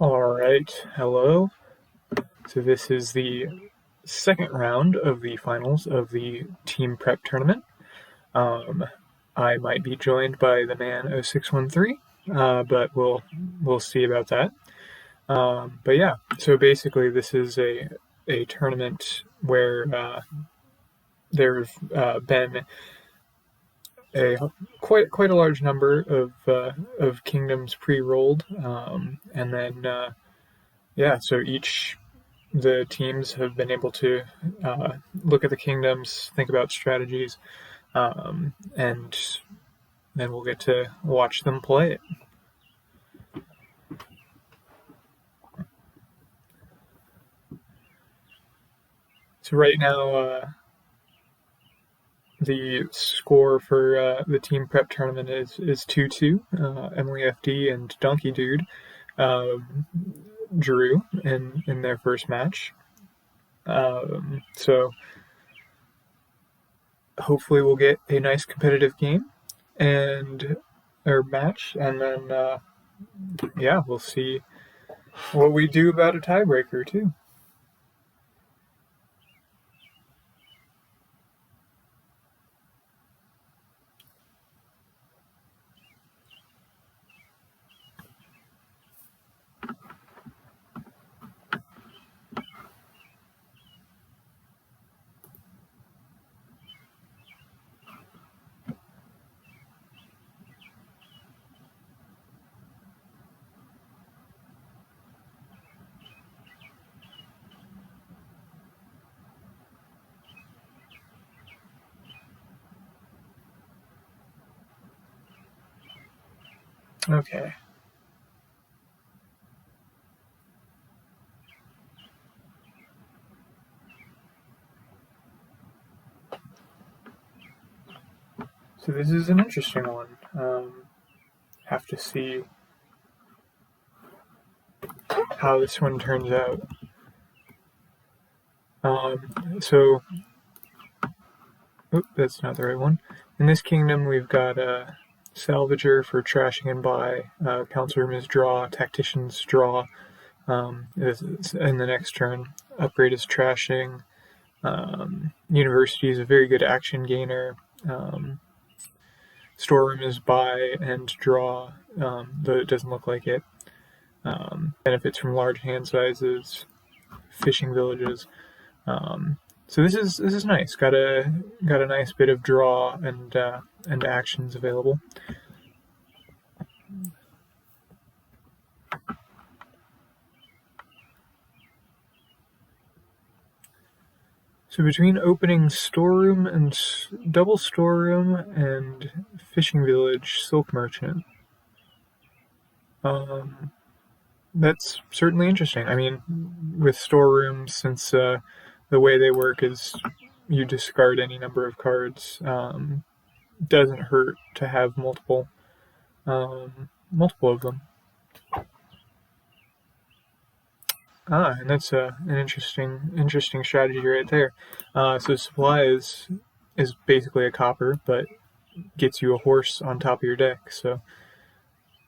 Alright, hello. So this is the second round of the finals of the team prep tournament. Um, I might be joined by the man 0613, but we'll see about that. But yeah, so basically this is a tournament where there have been a quite a large number of kingdoms pre-rolled, and then yeah, so each the teams have been able to look at the kingdoms, think about strategies, and then we'll get to watch them play it. So right now, the score for the team prep tournament is 2-2. Emily FD and Donkey Dude drew in their first match. So hopefully we'll get a nice competitive game and or match, and then yeah, we'll see what we do about a tiebreaker too. Okay. So this is an interesting one. Have to see how this one turns out. So, that's not the right one. In this kingdom, we've got a Salvager for trashing and buy. Council room is draw. Tacticians draw. In the next turn, upgrade is trashing. University is a very good action gainer. Storeroom is buy and draw, though it doesn't look like it. Benefits from large hand sizes, fishing villages. So this is nice. Got a nice bit of draw and actions available. So between opening storeroom and double storeroom and fishing village, silk merchant. That's certainly interesting. I mean, with storerooms, since the way they work is you discard any number of cards, doesn't hurt to have multiple of them. And that's an interesting strategy right there. So supply is basically a copper, but gets you a horse on top of your deck. So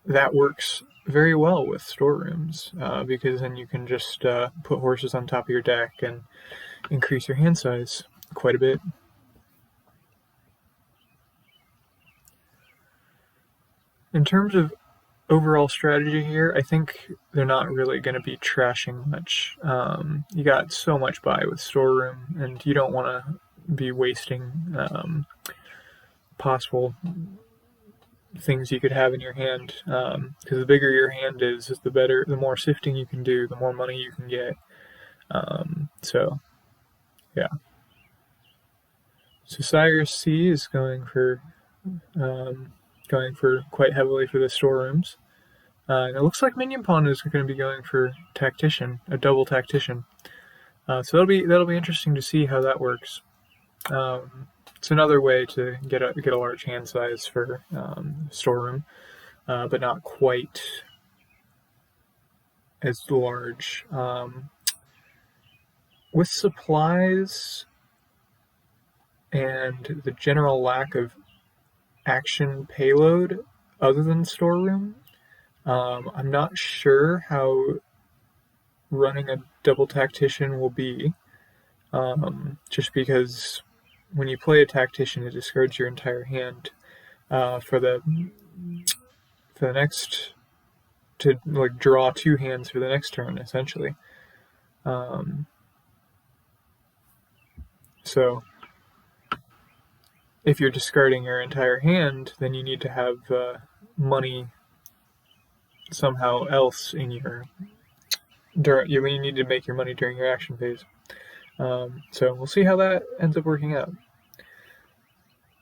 that works very well with storerooms, because then you can just put horses on top of your deck and increase your hand size quite a bit. In terms of overall strategy here, I think they're not really going to be trashing much. You got so much buy with storeroom, and you don't want to be wasting possible things you could have in your hand, because the bigger your hand is the better, the more sifting you can do, the more money you can get. So yeah. So Sirusc is going for quite heavily for the storerooms. And it looks like Minionpawn is going to be going for tactician, a double tactician. So that'll be interesting to see how that works. It's another way to get a large hand size for storeroom, but not quite as large. With supplies and the general lack of action payload other than storeroom, I'm not sure how running a double tactician will be, just because when you play a tactician, it discards your entire hand for the next, to like draw two hands for the next turn, essentially. So if you're discarding your entire hand, then you need to have money somehow else in your you need to make your money during your action phase. So we'll see how that ends up working out.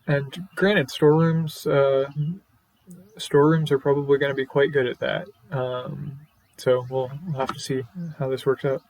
And granted, storerooms are probably going to be quite good at that. So we'll have to see how this works out.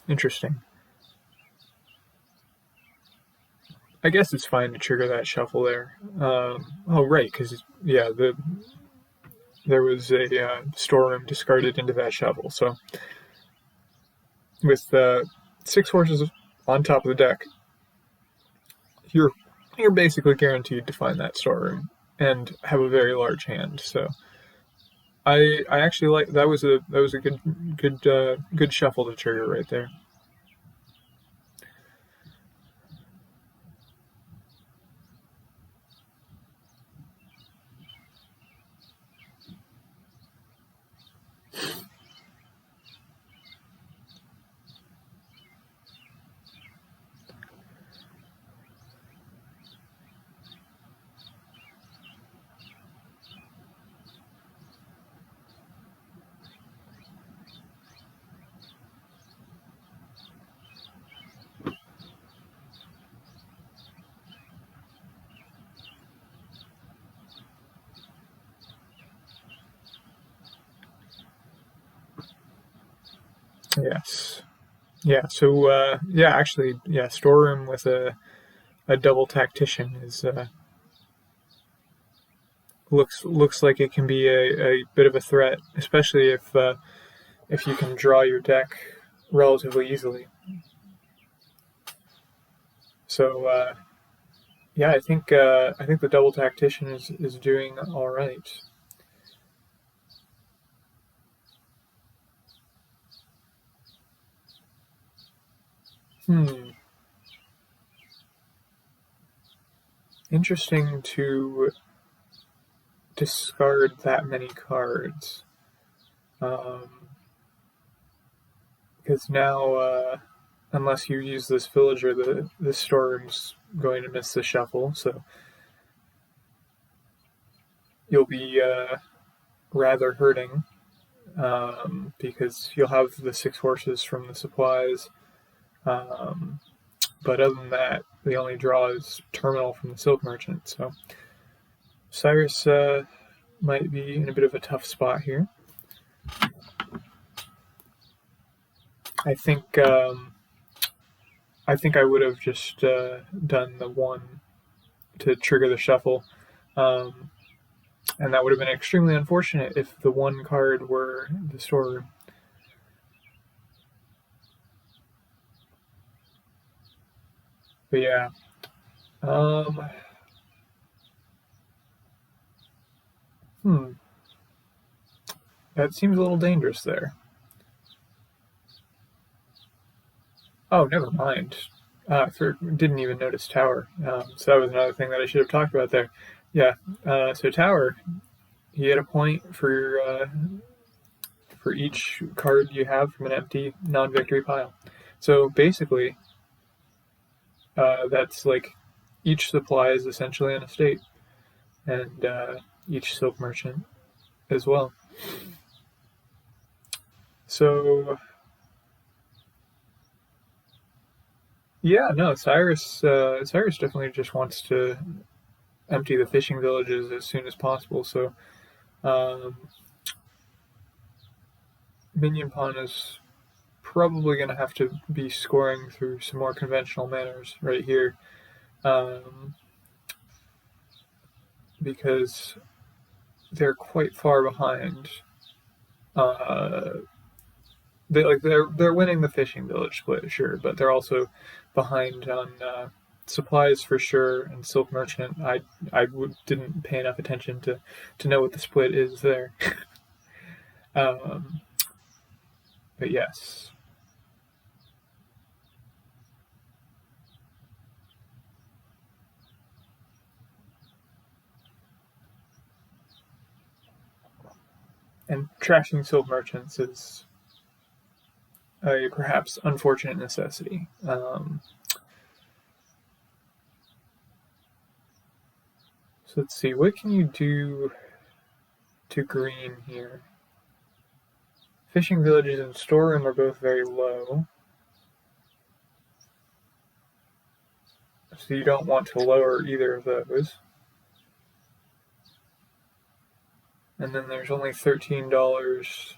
Interesting. I guess it's fine to trigger that shuffle there. Oh, right, because, yeah, there was a storeroom discarded into that shuffle. So with 6 horses on top of the deck, you're basically guaranteed to find that storeroom and have a very large hand. So I actually like that was a good shuffle to trigger right there. Yes. Yeah. So actually, storeroom with a double tactician is looks like it can be a bit of a threat, especially if you can draw your deck relatively easily. So I think the double tactician is doing all right. Interesting to discard that many cards. Because now, unless you use this villager, the storeroom's going to miss the shuffle, so you'll be rather hurting, because you'll have the 6 horses from the supplies. But other than that, the only draw is terminal from the silk merchant. So Sirusc might be in a bit of a tough spot here. I think I would have just done the 1 to trigger the shuffle, and that would have been extremely unfortunate if the 1 card were the storeroom. But yeah, that seems a little dangerous there. Oh, never mind. Didn't even notice tower. So that was another thing that I should have talked about there. Yeah. So tower, you get a point for each card you have from an empty non-victory pile. So basically, that's like each supply is essentially an estate, and each silk merchant as well. So yeah, no, Cyrus definitely just wants to empty the fishing villages as soon as possible. So Minionpawn is probably going to have to be scoring through some more conventional manners right here. because they're quite far behind. They're winning the fishing village split, sure, but they're also behind on supplies for sure, and silk merchant. Didn't pay enough attention to know what the split is there. But yes. And trashing silk merchants is a perhaps unfortunate necessity. So let's see, what can you do to green here? Fishing villages and storeroom are both very low. So you don't want to lower either of those. And then there's only $13.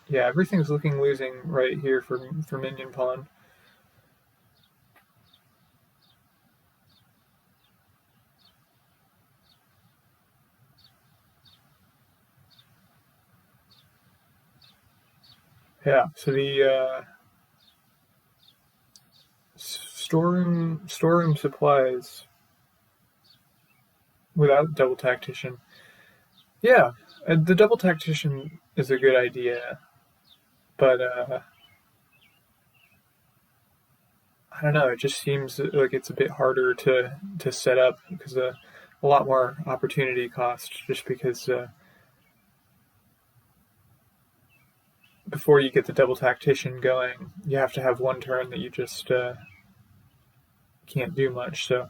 Yeah, everything's looking losing right here for Minionpawn. Yeah, so the storeroom supplies without double tactician. Yeah, the double tactician is a good idea, but I don't know. It just seems like it's a bit harder to set up because a lot more opportunity cost. Just because before you get the double tactician going, you have to have one turn that you just can't do much. So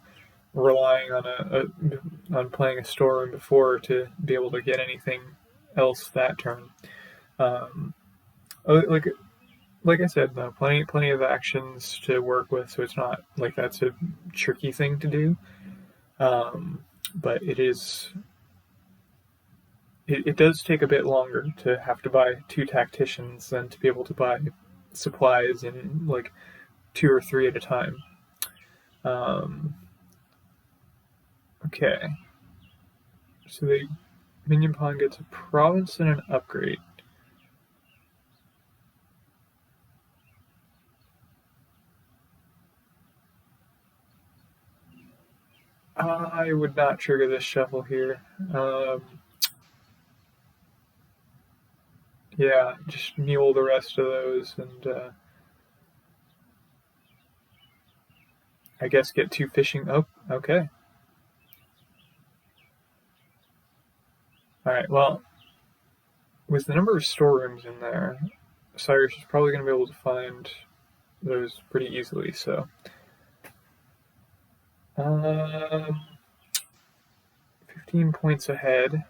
relying on playing a storeroom before to be able to get anything else that turn. Like I said, though, plenty of actions to work with, so it's not like that's a tricky thing to do. But it does take a bit longer to have to buy 2 tacticians than to be able to buy supplies in like 2 or 3 at a time. Okay. So the Minionpawn gets a province and an upgrade. I would not trigger this shuffle here. Yeah, just mule the rest of those and I guess get 2 fishing. Oh, okay. Alright, well, with the number of storerooms in there, Sirusc is probably going to be able to find those pretty easily, so. 15 points ahead.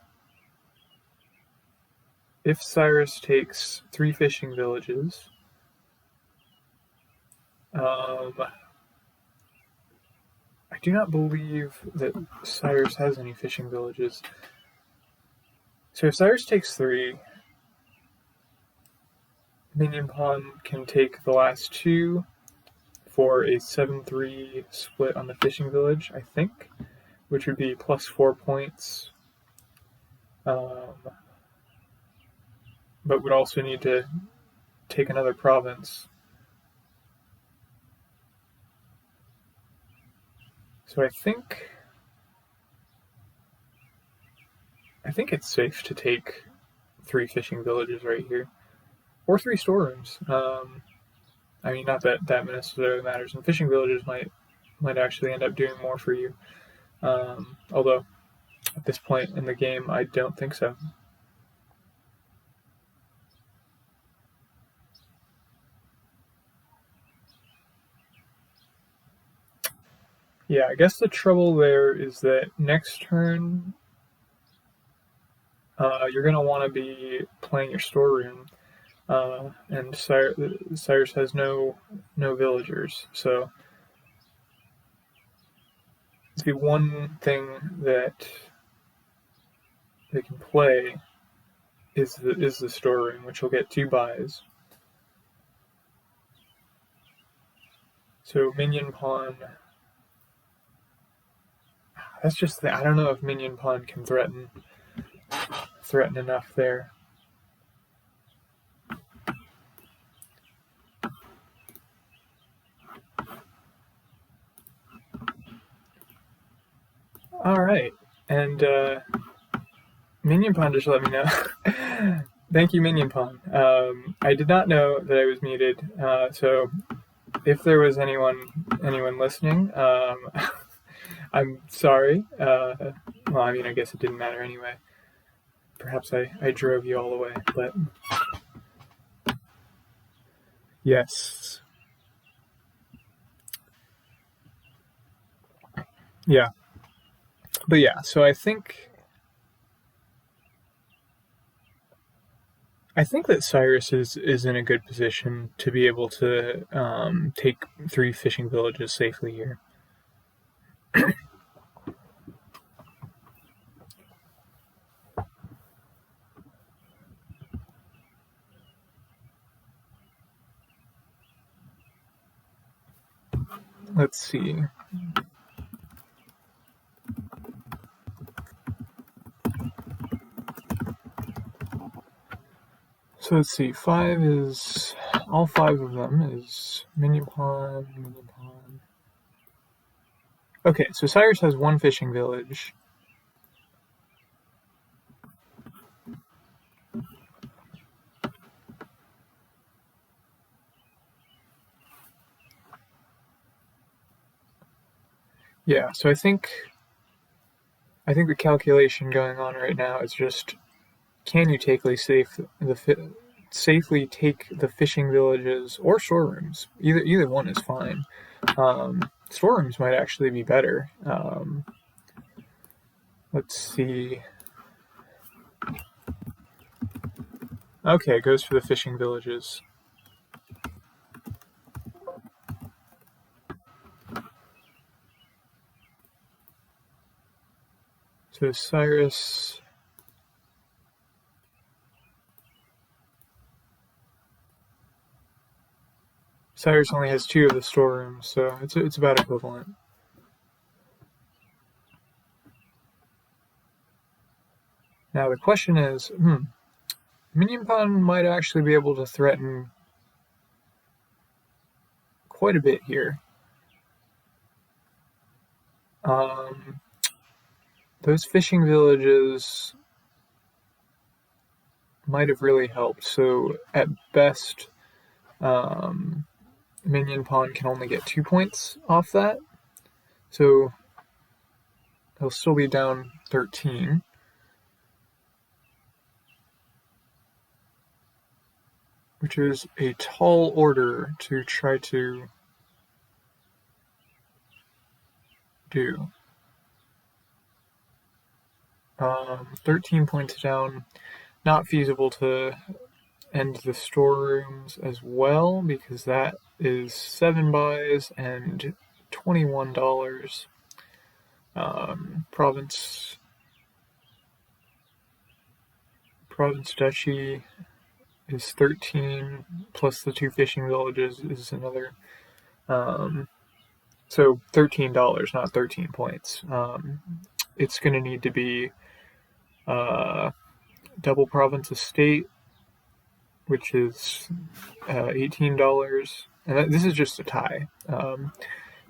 If Sirusc takes 3 fishing villages, I do not believe that Sirusc has any fishing villages. So if Sirusc takes 3, Minionpawn can take the last 2 for a 7-3 split on the fishing village, I think, which would be plus 4 points. But would also need to take another province. So I think it's safe to take 3 fishing villages right here, or 3 storerooms. I mean, not that necessarily matters, and fishing villages might actually end up doing more for you. Although at this point in the game, I don't think so. Yeah, I guess the trouble there is that next turn, you're going to want to be playing your storeroom, and Sirusc has no villagers, so the one thing that they can play is the storeroom, which will get 2 buys. So Minionpawn. That's just I don't know if Minionpawn can threaten enough there. All right, and Minionpawn just let me know. Thank you, Minionpawn. I did not know that I was muted, so if there was anyone listening, I'm sorry. Well, I mean, I guess it didn't matter anyway. Perhaps I drove you all away, but yes. Yeah. But yeah, so I think that Cyrus is in a good position to be able to take 3 fishing villages safely here. Let's see. So let's see. 5 is all 5 of them is Minionpawn. Okay, so Cyrus has 1 fishing village. Yeah, so I think the calculation going on right now is just, can you safely take the fishing villages or storerooms? Either one is fine. Storerooms might actually be better. Let's see. Okay, goes for the fishing villages. So Cyrus only has 2 of the storerooms, so it's about equivalent. Now the question is, Minionpawn might actually be able to threaten quite a bit here. Those fishing villages might have really helped. So at best, Minionpawn can only get 2 points off that. So he'll still be down 13. Which is a tall order to try to do. 13 points down. Not feasible to end the storerooms as well, because that is 7 buys and $21. Province Duchy is 13, plus the 2 fishing villages is another. So $13, not 13 points. It's going to need to be double province estate, which is $18. And this is just a tie.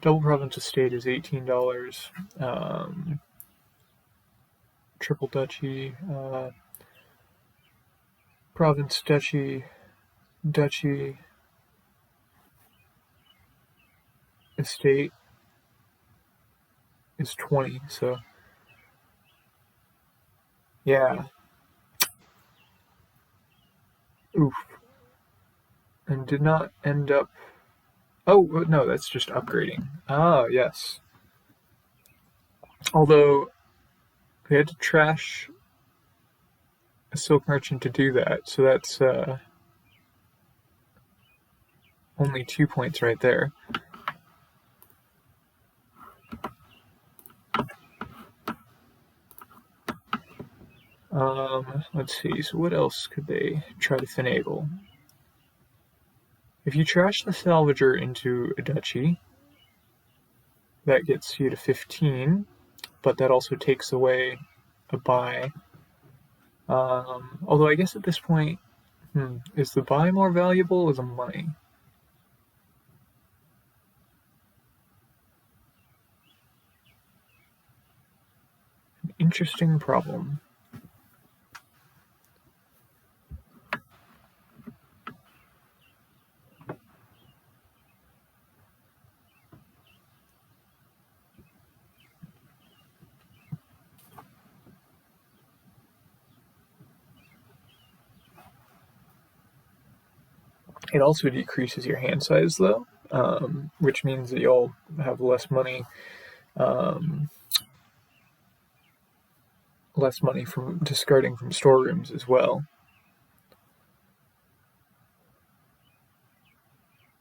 Double province estate is $18. Triple duchy, province duchy, estate is 20. So yeah. Oof. And did not end up. Oh no, that's just upgrading. Ah, yes. Although we had to trash a silk merchant to do that, so that's only 2 points right there. Let's see, so what else could they try to finagle? If you trash the salvager into a duchy, that gets you to 15, but that also takes away a buy. Although I guess at this point, is the buy more valuable or the money? An interesting problem. It also decreases your hand size, though, which means that you'll have less money from discarding from storerooms as well.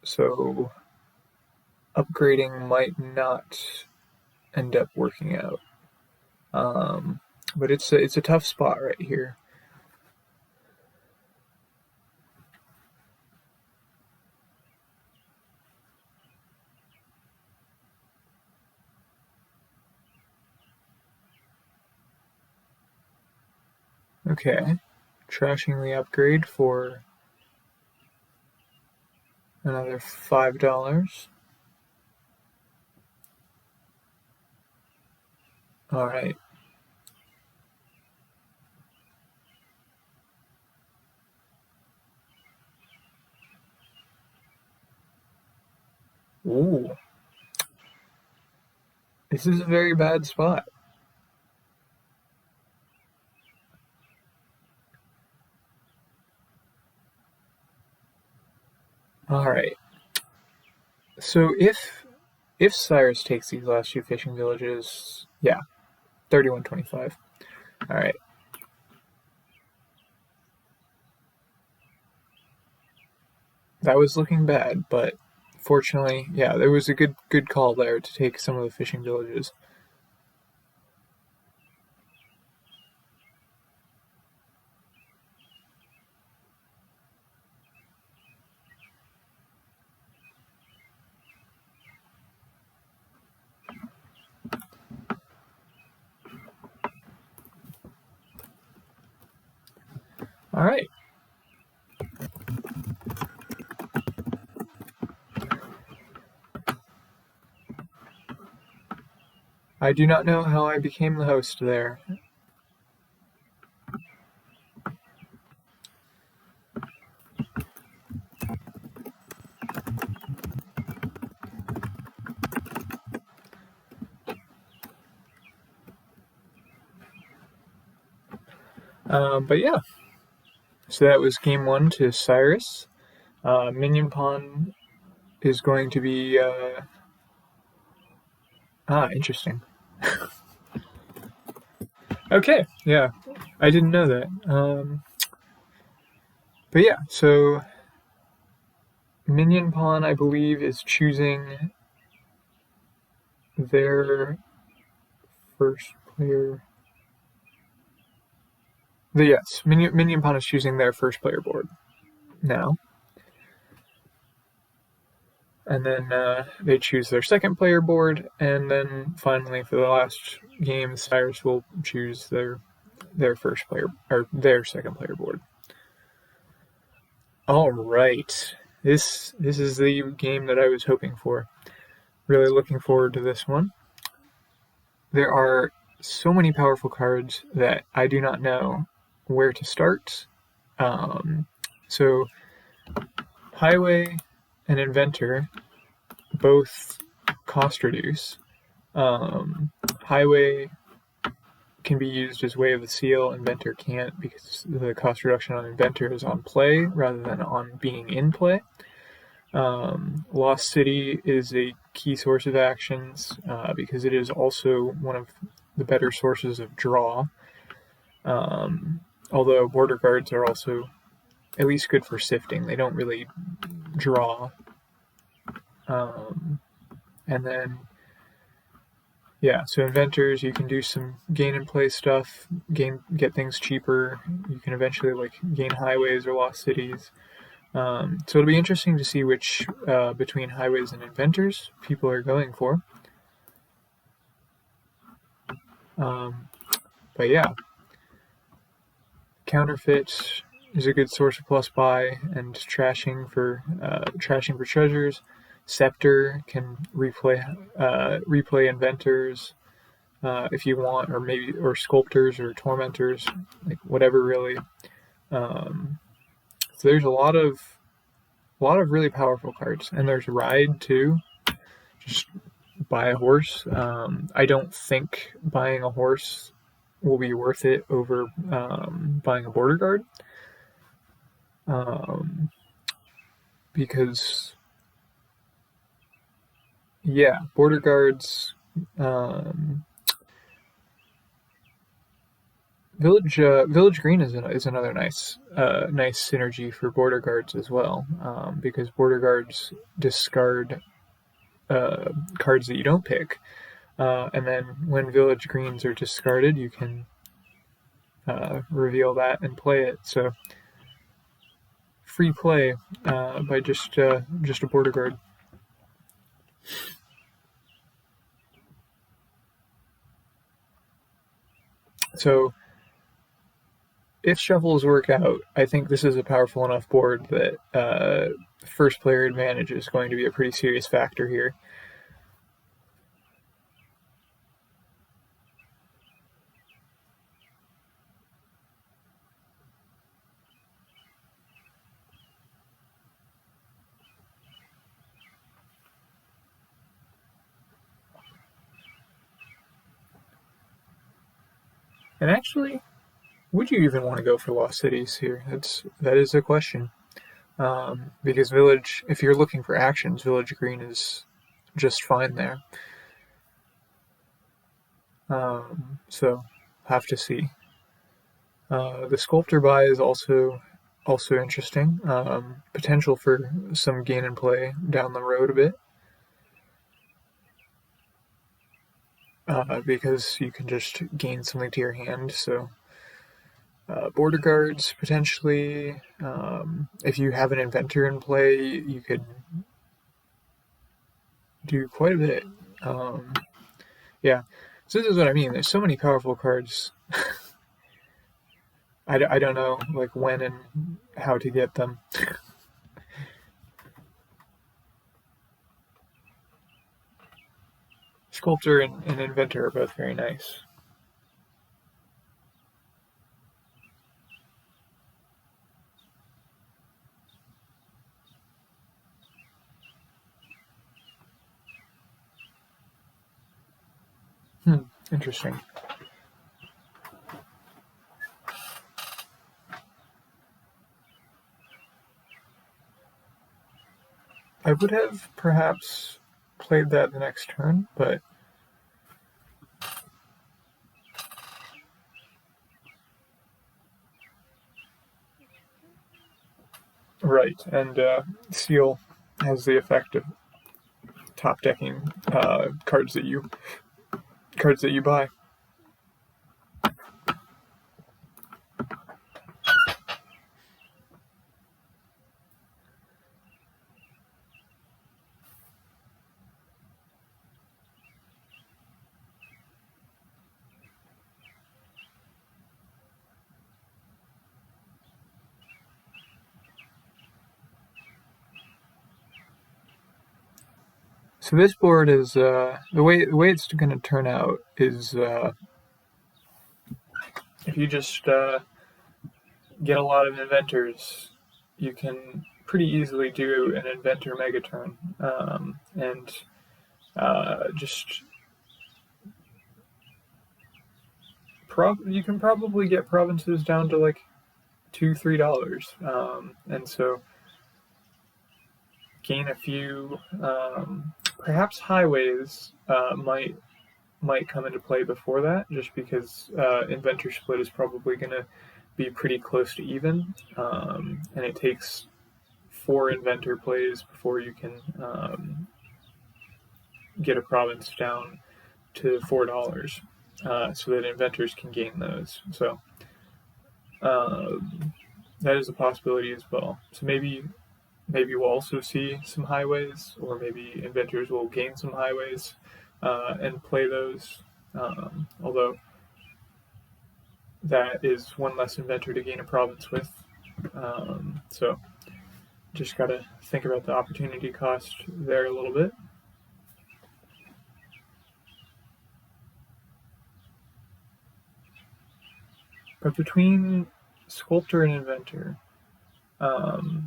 So upgrading might not end up working out. But it's a tough spot right here. Okay, trashing the upgrade for another $5. All right. Ooh. This is a very bad spot. All right. So if Sirusc takes these last two fishing villages, yeah, 3125. All right. That was looking bad, but fortunately, yeah, there was a good call there to take some of the fishing villages. All right. I do not know how I became the host there. But yeah. So that was game one to Sirusc. Minionpawn is going to be interesting. Okay, yeah, I didn't know that. But yeah, so Minionpawn, I believe, is choosing their first player. Yes, Minionpawn is choosing their first player board now. And then they choose their second player board, and then finally for the last game, Sirusc will choose their first player or their second player board. All right, this is the game that I was hoping for. Really looking forward to this one. There are so many powerful cards that I do not know where to start. So Highway and Inventor both cost reduce. Highway can be used as Way of the Seal. Inventor can't because the cost reduction on Inventor is on play rather than on being in play. Lost City is a key source of actions because it is also one of the better sources of draw. Although border guards are also at least good for sifting. They don't really draw. And then, yeah, so inventors, you can do some gain and play stuff, get things cheaper. You can eventually gain highways or lost cities. So it'll be interesting to see which between highways and inventors people are going for. But yeah, Counterfeit is a good source of plus buy, and trashing for treasures. Scepter can replay inventors if you want, or sculptors or tormentors, like whatever really. So there's a lot of really powerful cards, and there's Ride too. Just buy a horse. I don't think buying a horse will be worth it over buying a border guard, because yeah, border guards. Village Green is another nice synergy for border guards as well, because border guards discard cards that you don't pick, and then when Village Greens are discarded, you can reveal that and play it. So free play by just a border guard. So if shuffles work out, I think this is a powerful enough board that first player advantage is going to be a pretty serious factor here. And actually, would you even want to go for Lost Cities here? That is a question. Because Village, if you're looking for actions, Village Green is just fine there. So have to see. The Sculptor buy is also interesting. Potential for some gain and play down the road a bit. Because you can just gain something to your hand. So border guards potentially. If you have an inventor in play, you could do quite a bit. Yeah, so this is what I mean. There's so many powerful cards. I don't know like when and how to get them. Sculptor and Inventor are both very nice. Interesting. I would have perhaps played that the next turn, but right, and Seal has the effect of top decking cards that you buy. So this board is the way it's going to turn out is if you just get a lot of inventors, you can pretty easily do an inventor megaturn, and just you can probably get provinces down to like $2-3, and so gain a few. Perhaps highways might come into play before that, just because inventor split is probably going to be pretty close to even, and it takes 4 inventor plays before you can get a province down to $4, so that inventors can gain those. So that is a possibility as well. So maybe we'll also see some highways, or maybe inventors will gain some highways and play those. Although that is one less inventor to gain a province with. So just got to think about the opportunity cost there a little bit. But between sculptor and inventor, I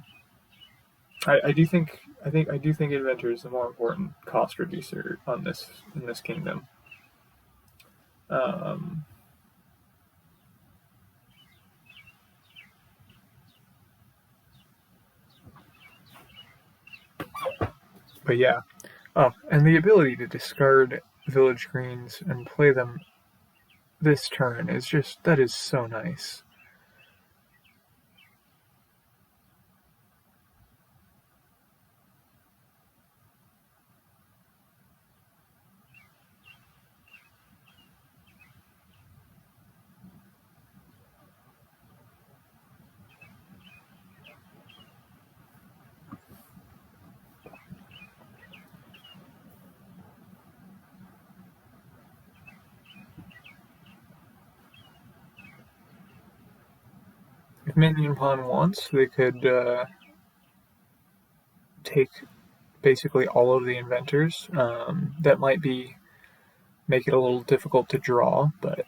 do think inventor is the more important cost reducer on this in this kingdom. Um, but yeah, oh, and the ability to discard village greens and play them this turn is just that is so nice. If Minionpawn wants, they could take basically all of the inventors. That might make it a little difficult to draw, but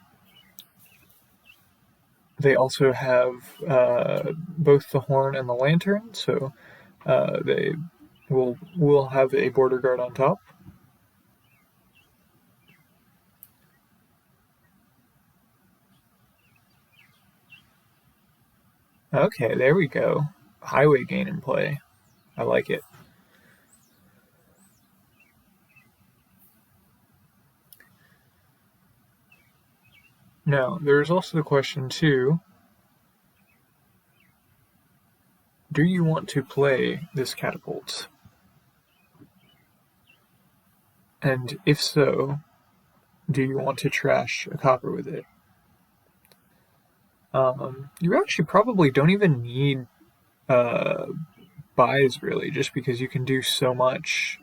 they also have both the horn and the lantern, so they will have a border guard on top. Okay, there we go. Highway gain in play. I like it. Now, there's also the question too, do you want to play this catapult? And if so, do you want to trash a copper with it? You actually probably don't even need buys really, just because you can do so much.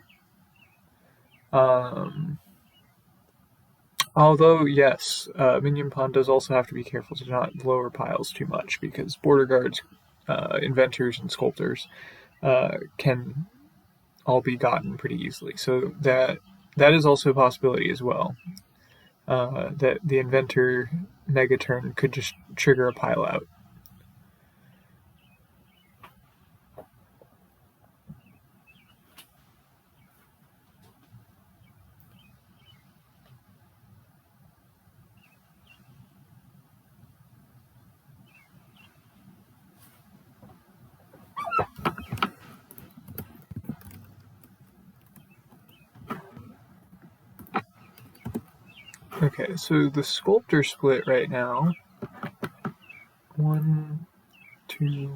Although, yes, Minionpawn does also have to be careful to not lower piles too much, because border guards, inventors, and sculptors can all be gotten pretty easily. So that is also a possibility as well. That the inventor megaturn could just trigger a pile out. Okay, so the sculptor split right now. 1, 2,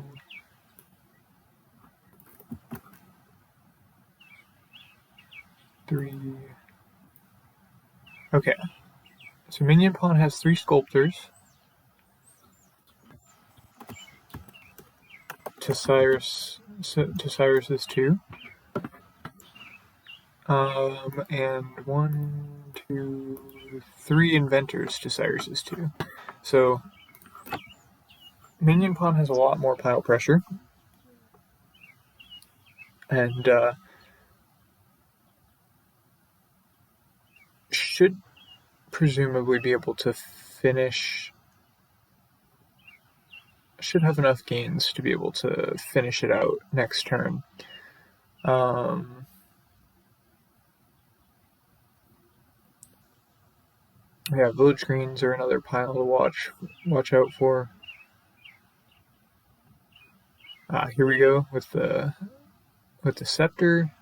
3. Okay, so Minionpawn has 3 sculptors. To Sirus is 2. And 1, 2, 3 inventors to Sirus's 2. So Minionpawn has a lot more pile pressure, and should presumably be able to finish. Should have enough gains to be able to finish it out next turn. Yeah, village greens are another pile to watch out for. Here we go with the scepter.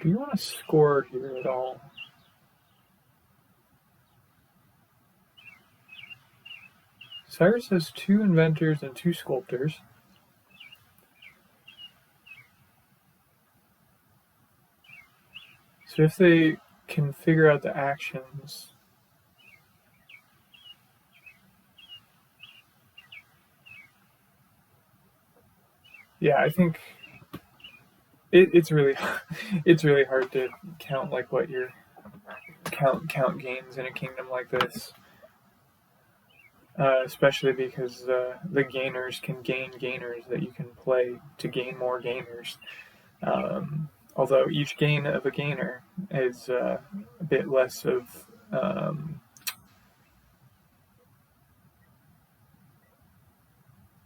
Do you want to score here at all? Sirus has 2 inventors and 2 sculptors. So if they can figure out the actions. Yeah, I think it's really it's really hard to count like what your count gains in a kingdom like this, especially because the gainers can gain gainers that you can play to gain more gainers. Although each gain of a gainer is a bit less of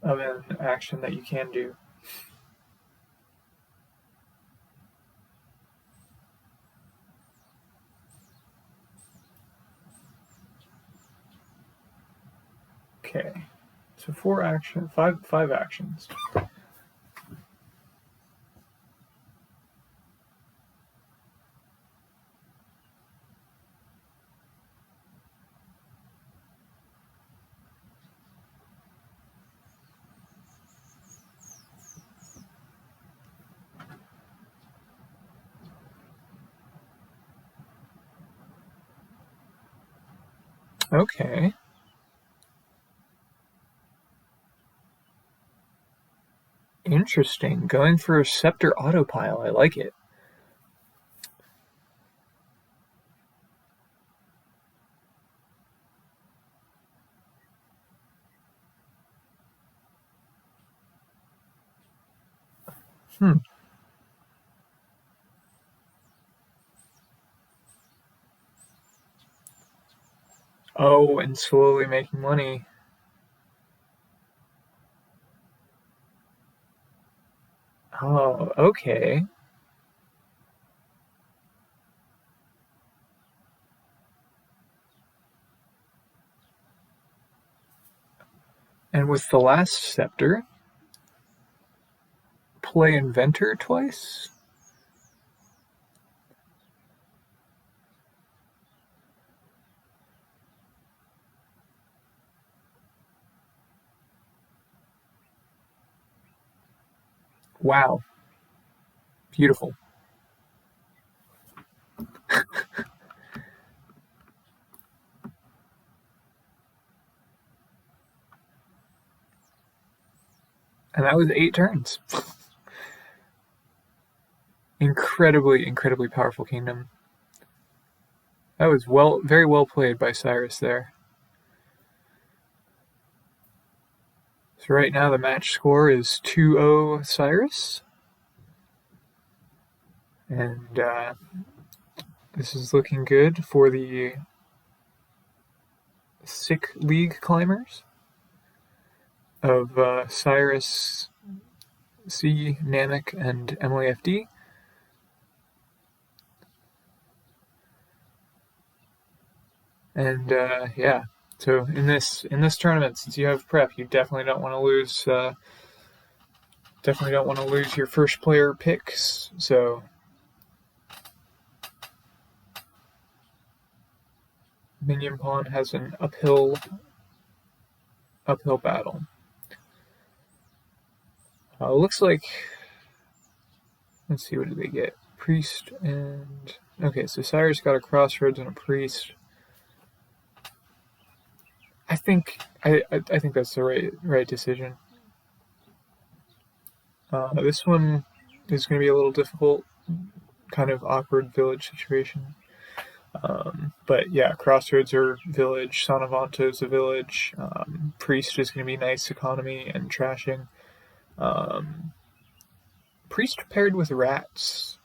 an action that you can do. Okay, so five actions. Okay. Interesting. Going for a scepter autopile. I like it. Hmm. Oh, and slowly making money. Oh, okay. And with the last scepter, play Inventor twice? Wow. Beautiful. And that was 8 turns. Incredibly powerful kingdom. That was very well played by Cyrus there. So right now the match score is 2-0 Cyrus. And this is looking good for the Sick League climbers of Cyrus, C, Namek, and MYFD. And yeah, so in this tournament, since you have prep, you definitely don't want to lose. Definitely don't want to lose your first player picks. So Minionpawn has an uphill battle. Looks like. Let's see, what did they get? Priest and okay, so Cyrus got a crossroads and a priest. I think that's the right decision. This one is going to be a little difficult, kind of awkward village situation. But yeah, crossroads are village. Sanavanto is a village. Priest is going to be nice economy and trashing. Priest paired with rats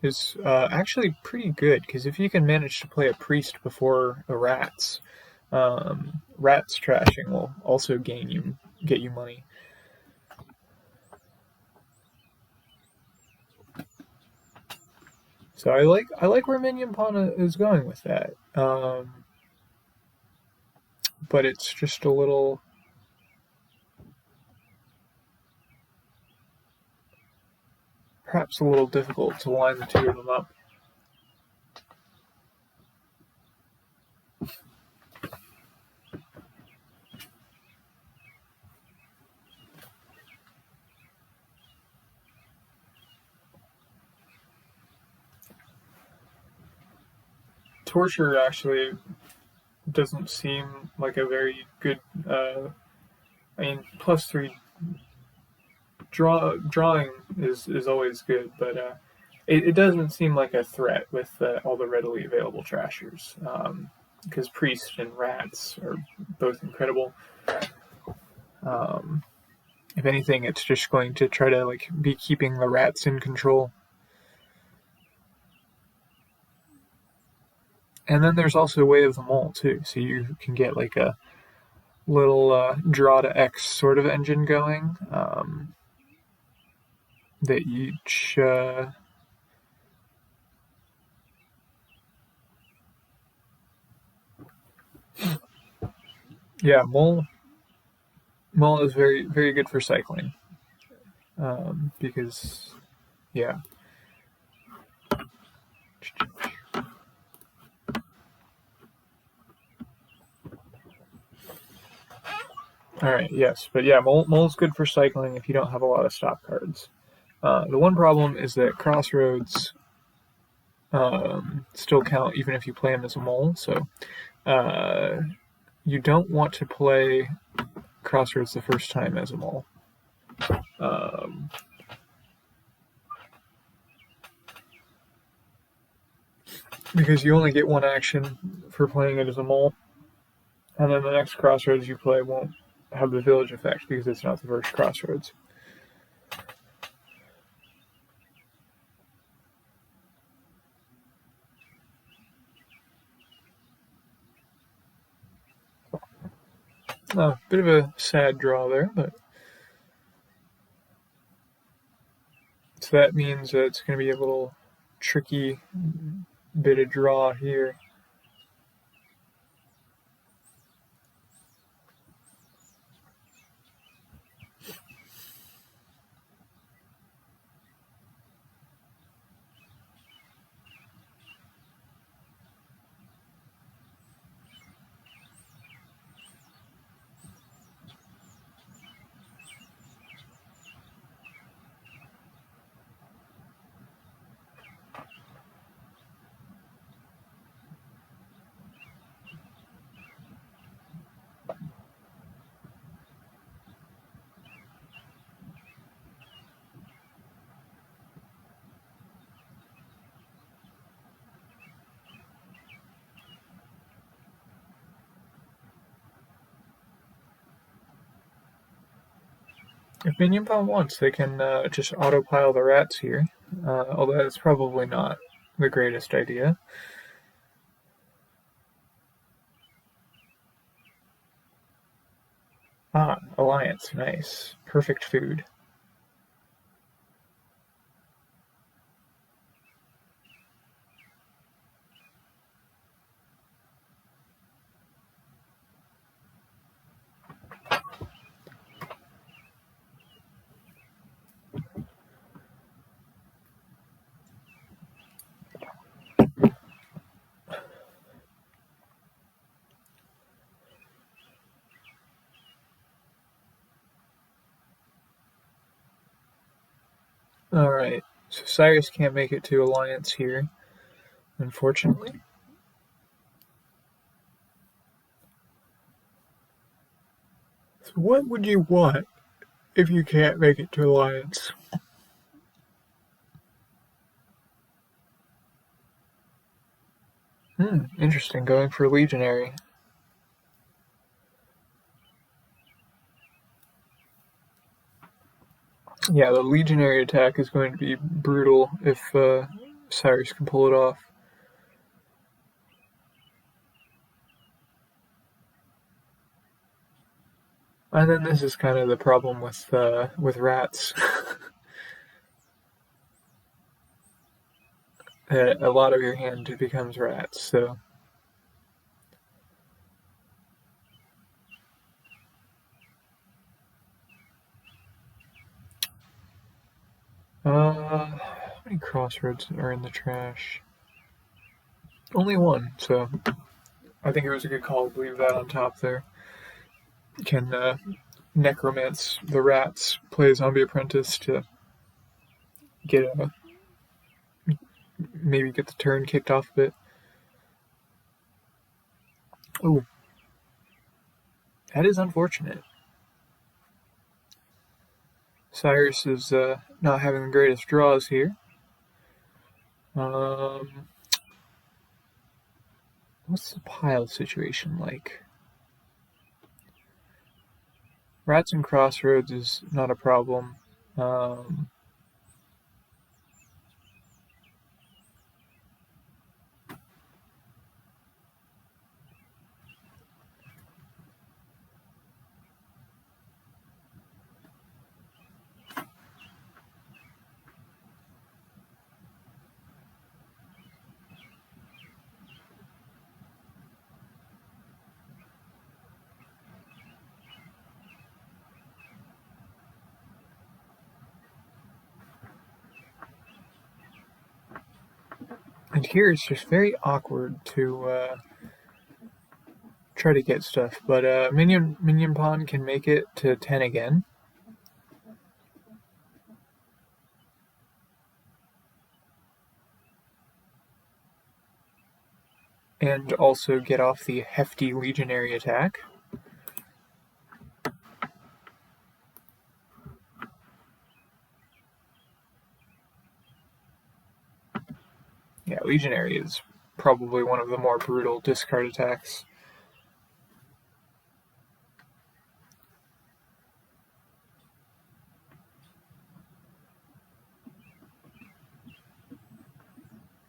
is actually pretty good because if you can manage to play a priest before a rats trashing will also get you money. So I like where Minionpawn is going with that, but it's just a little. Perhaps a little difficult to line the two of them up. Torture actually doesn't seem like a very good. I mean, +3 drawing is always good, but it doesn't seem like a threat with all the readily available trashers. Because Priest and Rats are both incredible. If anything, it's just going to try to be keeping the Rats in control. And then there's also Way of the Mole too, so you can get like a little draw to X sort of engine going. That each yeah, Mole is very, very good for cycling. Because yeah. Alright, yes. But yeah, Mole's good for cycling if you don't have a lot of stop cards. The one problem is that Crossroads still count even if you play him as a Mole, so you don't want to play Crossroads the first time as a Mole. Because you only get one action for playing it as a Mole, and then the next Crossroads you play won't have the village effect because it's not the first Crossroads. Bit of a sad draw there, but so that means that it's going to be a little tricky bit of draw here. If Minionpawn wants, they can just autopile the Rats here, although that's probably not the greatest idea. Alliance, nice. Perfect food. Alright, so Sirusc can't make it to Alliance here, unfortunately. So what would you want if you can't make it to Alliance? Interesting, going for Legionary. Yeah, the Legionary attack is going to be brutal if Sirusc can pull it off. And then this is kind of the problem with Rats. A lot of your hand becomes Rats, so... how many Crossroads are in the trash? Only one, so I think it was a good call to leave that on top there. Can necromance the Rats, play Zombie Apprentice to maybe get the turn kicked off a bit. Oh, that is unfortunate. Cyrus is not having the greatest draws here. Um, what's the pile situation like? Rats and crossroads is not a problem. Um, and here it's just very awkward to try to get stuff, but Minionpawn can make it to 10 again. And also get off the hefty legionary attack. Yeah, legionary is probably one of the more brutal discard attacks.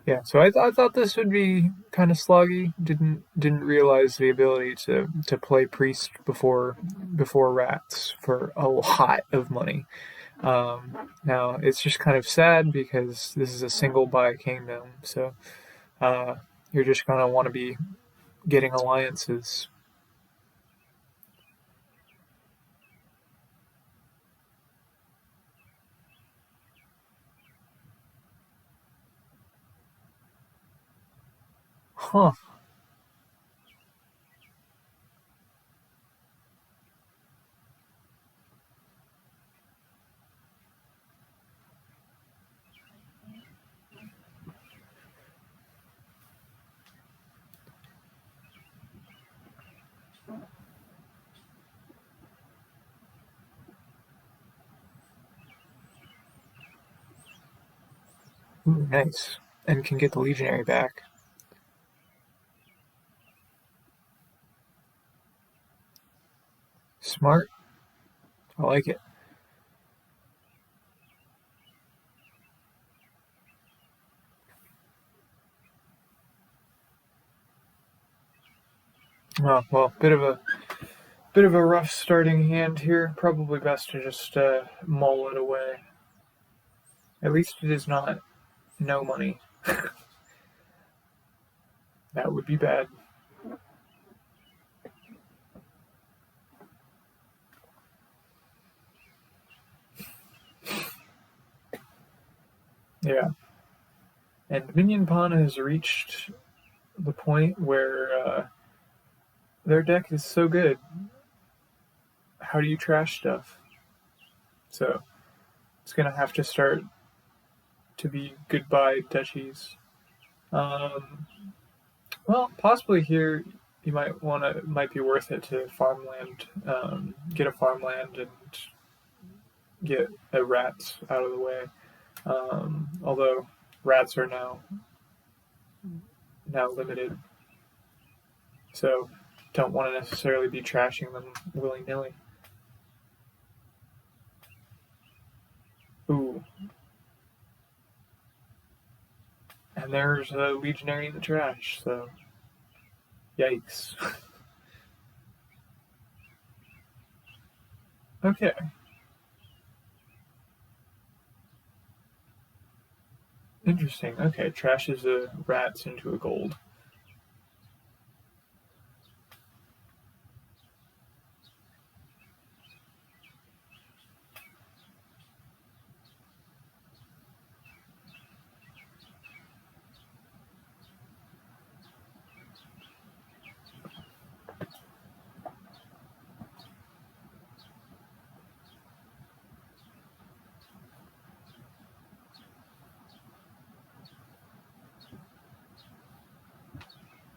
Yeah, so I thought this would be kind of sloggy. Didn't realize the ability to play priest before rats for a lot of money. Now it's just kind of sad because this is a single buy kingdom, so you're just gonna want to be getting alliances. Huh. Ooh, nice. And can get the legionary back. Smart. I like it. Oh, well, bit of a rough starting hand here. Probably best to just mull it away. At least it is not no money. That would be bad. Yeah. And Minionpawn has reached the point where their deck is so good. How do you trash stuff? So it's gonna have to start to be goodbye duchies. Um, well, possibly here you might be worth it to farmland, get a farmland and get a rats out of the way. Although rats are now limited, so don't want to necessarily be trashing them willy nilly. Ooh, and there's a legionary in the trash. So yikes. Okay. Interesting. Okay, trashes the rats into a gold.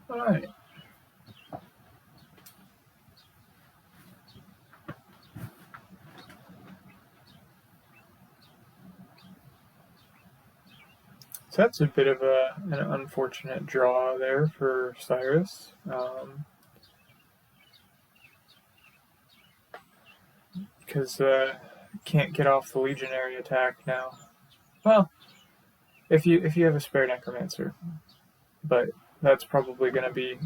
All right. So that's a bit of an unfortunate draw there for Sirusc. Because can't get off the Legionary attack now. Well, if you have a spare Necromancer, but that's probably going to be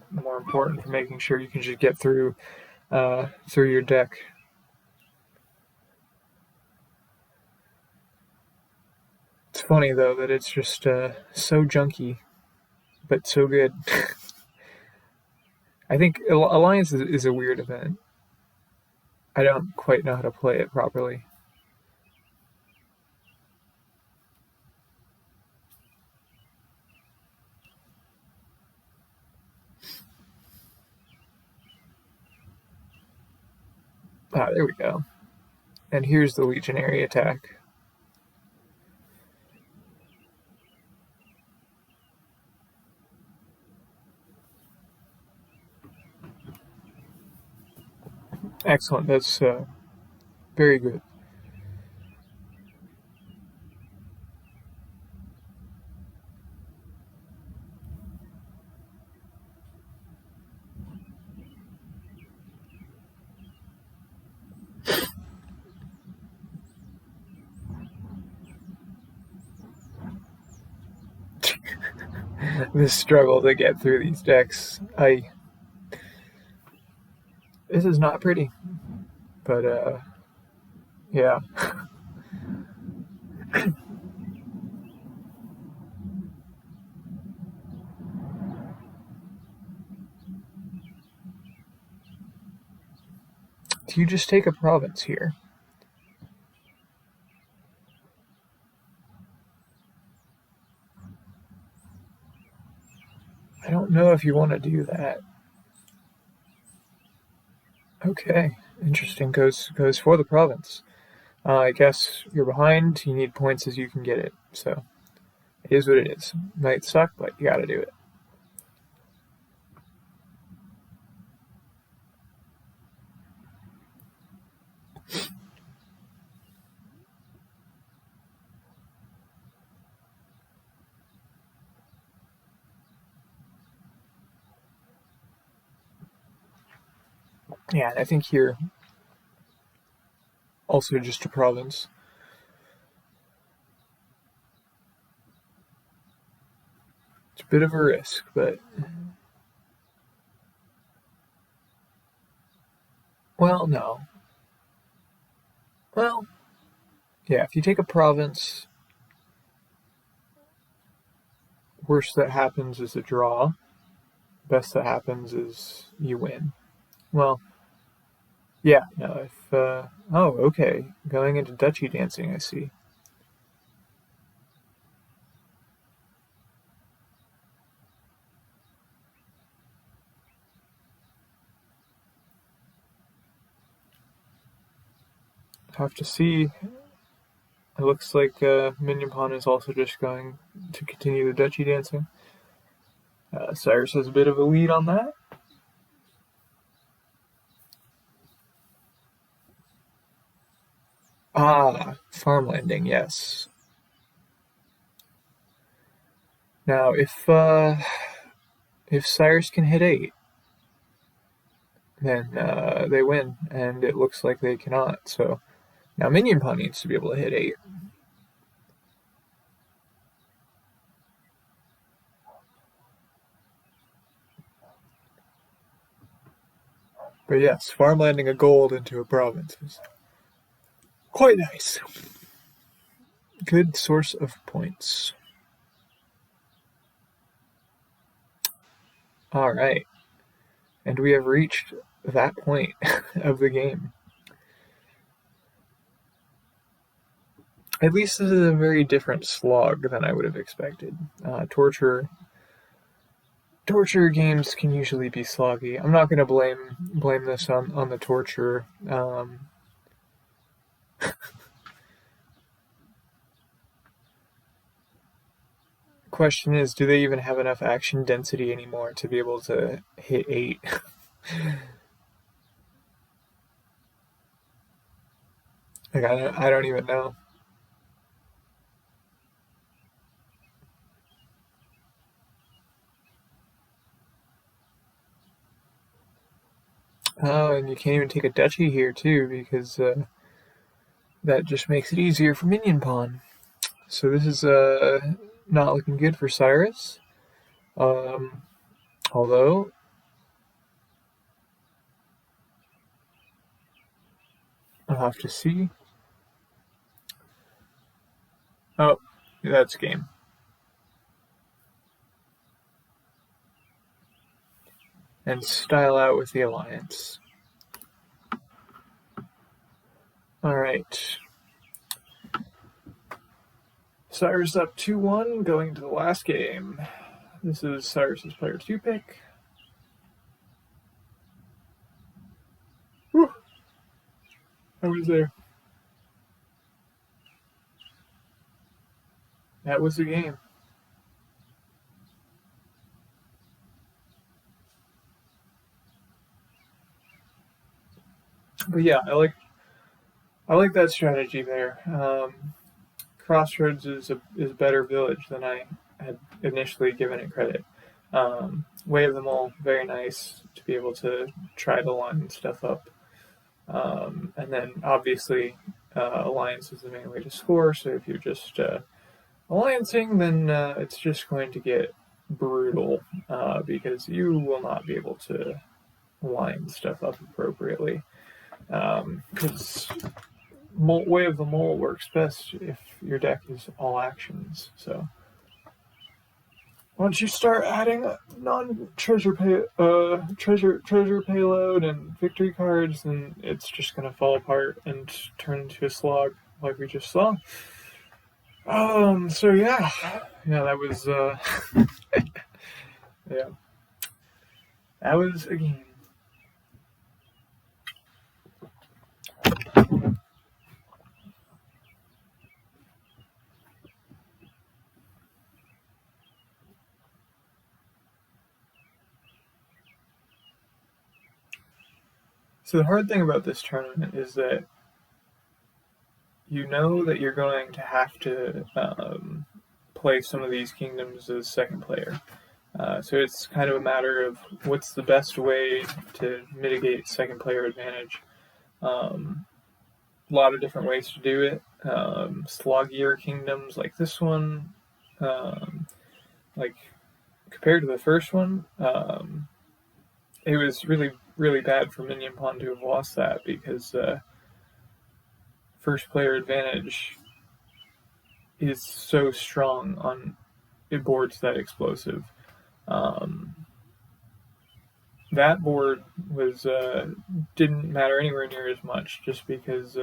more important for making sure you can just get through your deck. It's funny though that it's just so junky, but so good. I think Alliance is a weird event. I don't quite know how to play it properly. Ah, there we go. And here's the Legionary attack. Excellent. That's very good. This struggle to get through these decks. This is not pretty. But yeah. Do you just take a province here? I don't know if you want to do that. Okay, interesting. Goes for the province. I guess you're behind. You need points as you can get it. So it is what it is. Might suck, but you got to do it. Yeah, and I think here also just a province. It's a bit of a risk, but well, no. Well, yeah, if you take a province, worst that happens is a draw. Best that happens is you win. Well, yeah, no, if, oh, okay, going into duchy dancing, I see. Have to see. It looks like Minionpawn is also just going to continue the duchy dancing. Sirusc has a bit of a lead on that. Ah, farmlanding, yes. Now, if Sirusc can hit 8, then they win, and it looks like they cannot. So now Minionpawn needs to be able to hit 8. But yes, farmlanding a gold into a province is quite nice. Good source of points. All right. And we have reached that point of the game. At least this is a very different slog than I would have expected. Torture games can usually be sloggy. I'm not going to blame this on the torture. Question is, do they even have enough action density anymore to be able to hit 8? Like I don't even know. Oh, and you can't even take a duchy here too, because that just makes it easier for Minionpawn. So this is not looking good for Sirus. Although I'll have to see. Oh, that's game. And style out with the alliance. Alright. Cyrus up 2-1, going into the last game. This is Cyrus's player 2 pick. Whew. I was there. That was the game. But yeah, I like that strategy there. Crossroads is a better village than I had initially given it credit. Way of the Mole, very nice to be able to try to line stuff up. And then obviously, alliance is the main way to score. So if you're just alliancing, then it's just going to get brutal because you will not be able to line stuff up appropriately. Because Way of the Mole works best if your deck is all actions. So once you start adding non-treasure treasure payload and victory cards, then it's just gonna fall apart and turn into a slog like we just saw. So yeah, that was yeah, that was a game. So the hard thing about this tournament is that you know that you're going to have to play some of these kingdoms as second player. So it's kind of a matter of what's the best way to mitigate second player advantage. A lot of different ways to do it. Sloggier kingdoms like this one, like compared to the first one, it was really, really bad for Minionpawn to have lost that because first player advantage is so strong on boards that explosive. That board was didn't matter anywhere near as much, just because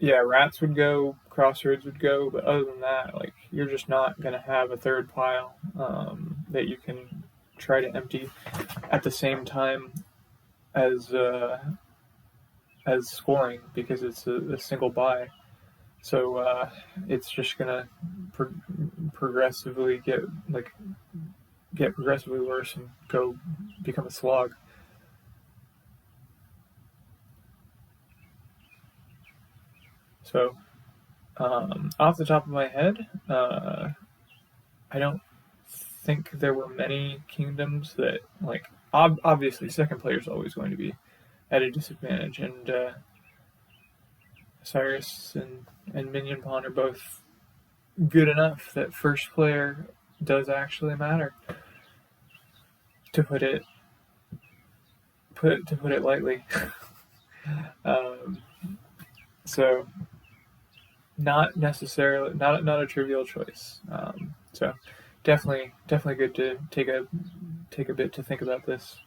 rats would go, crossroads would go, but other than that, like you're just not gonna have a third pile that you can try to empty at the same time as scoring because it's a single buy. So it's just gonna progressively get progressively worse and become a slog. So off the top of my head, I don't think there were many kingdoms that obviously second player is always going to be at a disadvantage, and Cyrus and Minionpawn are both good enough that first player does actually matter. To put it lightly. So not necessarily not a trivial choice. So definitely good to take a bit to think about this.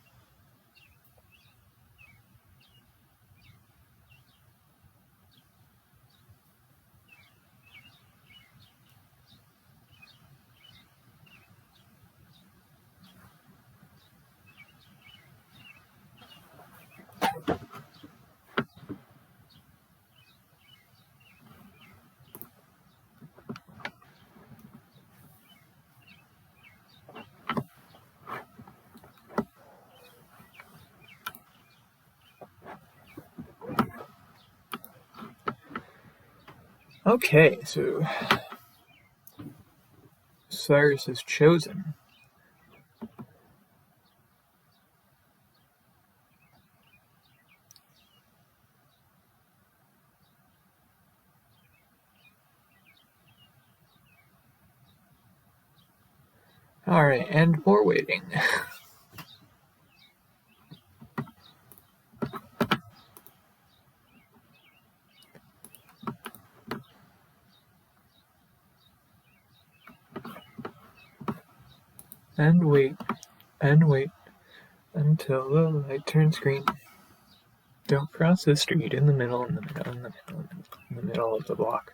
Okay, so Cyrus has chosen Alright, and more waiting. And wait until the light turns green. Don't cross the street in the middle of the block.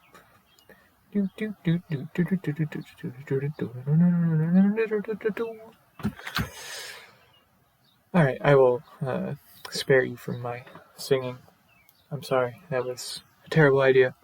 Alright, I will spare you from my singing. I'm sorry, that was a terrible idea.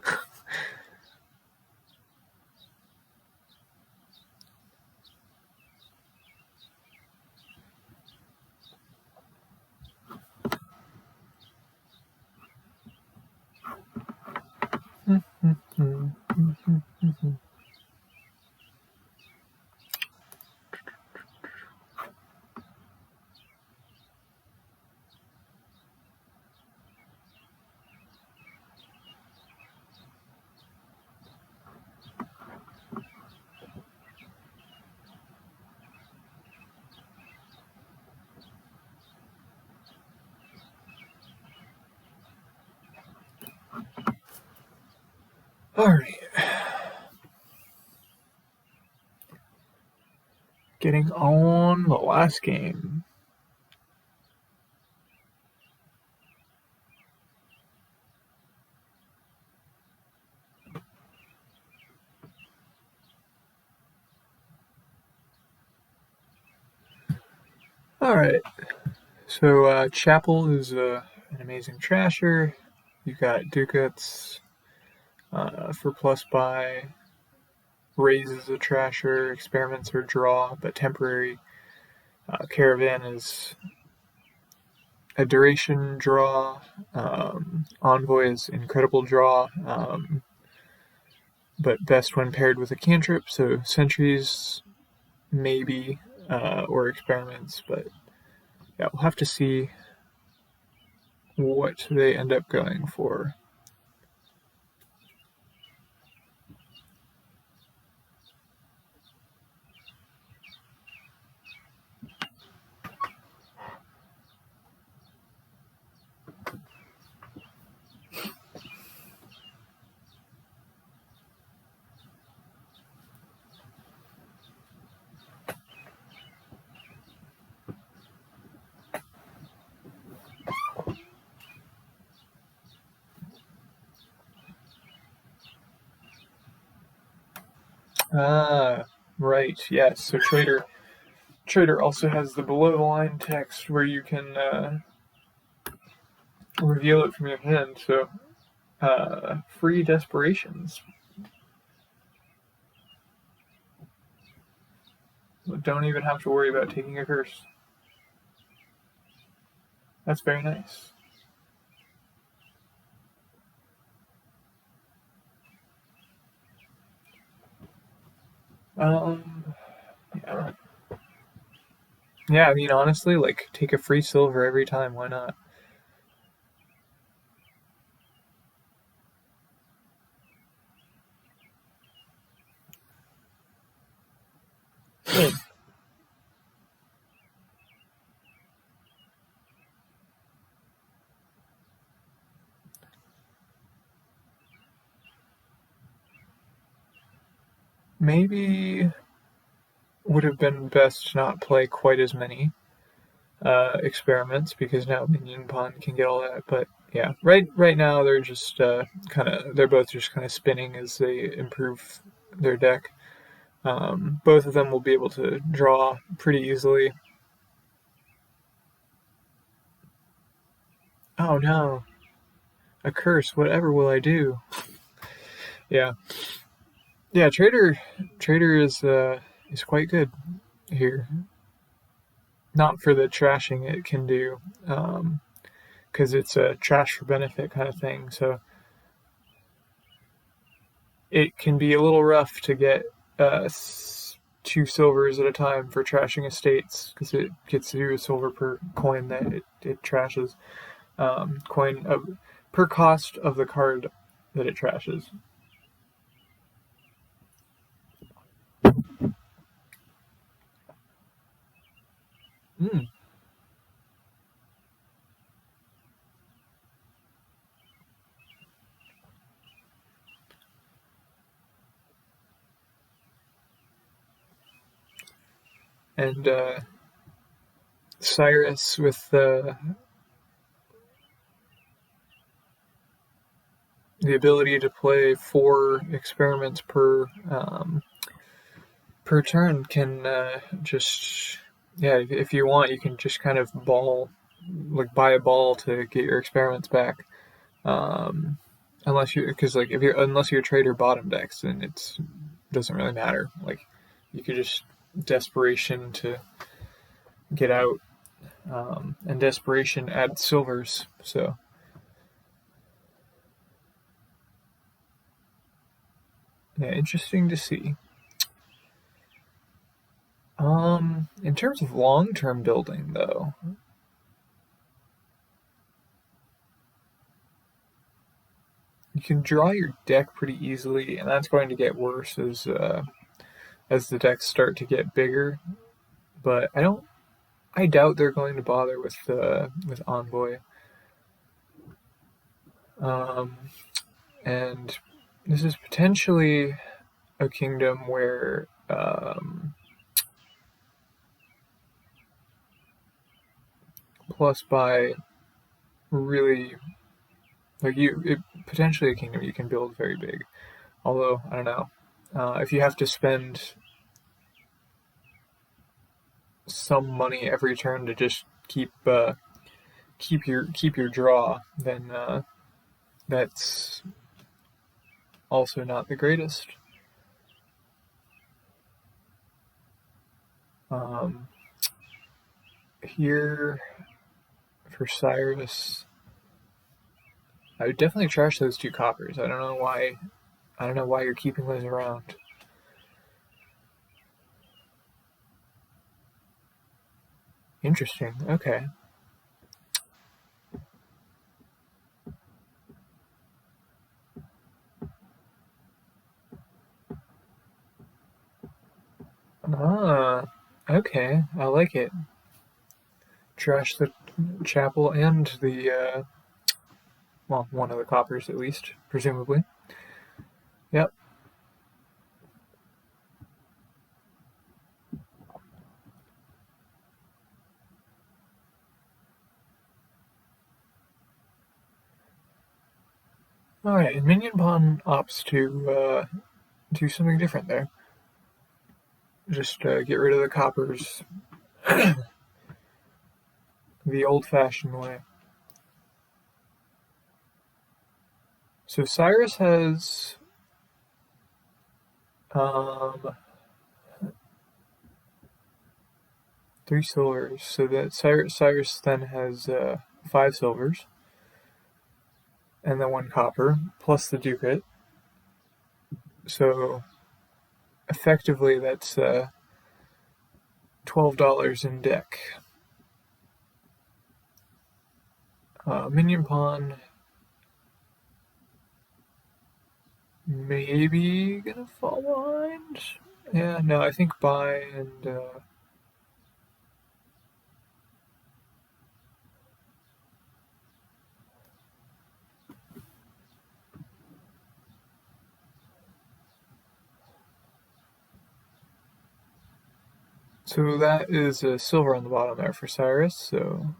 Alright. Getting on the last game. Alright. So Chapel is an amazing trasher. You've got Ducats for plus buy. Raises a trasher. Experiments are draw, but temporary. Caravan is a duration draw. Envoy is incredible draw, but best when paired with a cantrip. So sentries, maybe, or experiments, but yeah, we'll have to see what they end up going for. Ah, right, yes. So Trader also has the below the line text where you can reveal it from your hand. So free desperations. Don't even have to worry about taking a curse. That's very nice. Yeah. Yeah, I mean, honestly, like, take a free silver every time. Why not? Maybe would have been best to not play quite as many experiments because now Minionpawn can get all that. But yeah, right now they're just they're both just kind of spinning as they improve their deck. Both of them will be able to draw pretty easily. Oh no, a curse! Whatever will I do? Yeah, yeah. Trader is quite good here. Not for the trashing it can do, because it's a trash for benefit kind of thing. So it can be a little rough to get 2 silvers at a time for trashing estates because it gets to do a silver per coin that it trashes. Coin per cost of the card that it trashes. Mm. And Cyrus with the ability to play 4 experiments per turn can just, yeah, if you want, you can just kind of buy a ball to get your experiments back. Um, unless you, because like if you're unless you're trader bottom decks, then it doesn't really matter. Like you could just desperation to get out, and desperation adds silvers. So yeah, interesting to see. In terms of long-term building, though, you can draw your deck pretty easily, and that's going to get worse as the decks start to get bigger. But I doubt they're going to bother with Envoy. Um, and this is potentially a kingdom where plus by really potentially a kingdom you can build very big. Although I don't know if you have to spend some money every turn to just keep your draw, then that's also not the greatest. Um, here for Cyrus, I would definitely trash those 2 coppers. I don't know why. I don't know why you're keeping those around. Interesting. Okay. Ah, okay. I like it. Trash the chapel and the well, one of the coppers at least, presumably. Yep. All right. And Minionpawn opts to do something different there. Just get rid of the coppers the old-fashioned way. So Cyrus has um, 3 silvers. So that Cyrus then has 5 silvers, and then 1 copper plus the ducat. So effectively, that's $12 in deck. Minionpawn maybe gonna fall behind. Yeah, no, I think buy and so that is a silver on the bottom there for Cyrus. So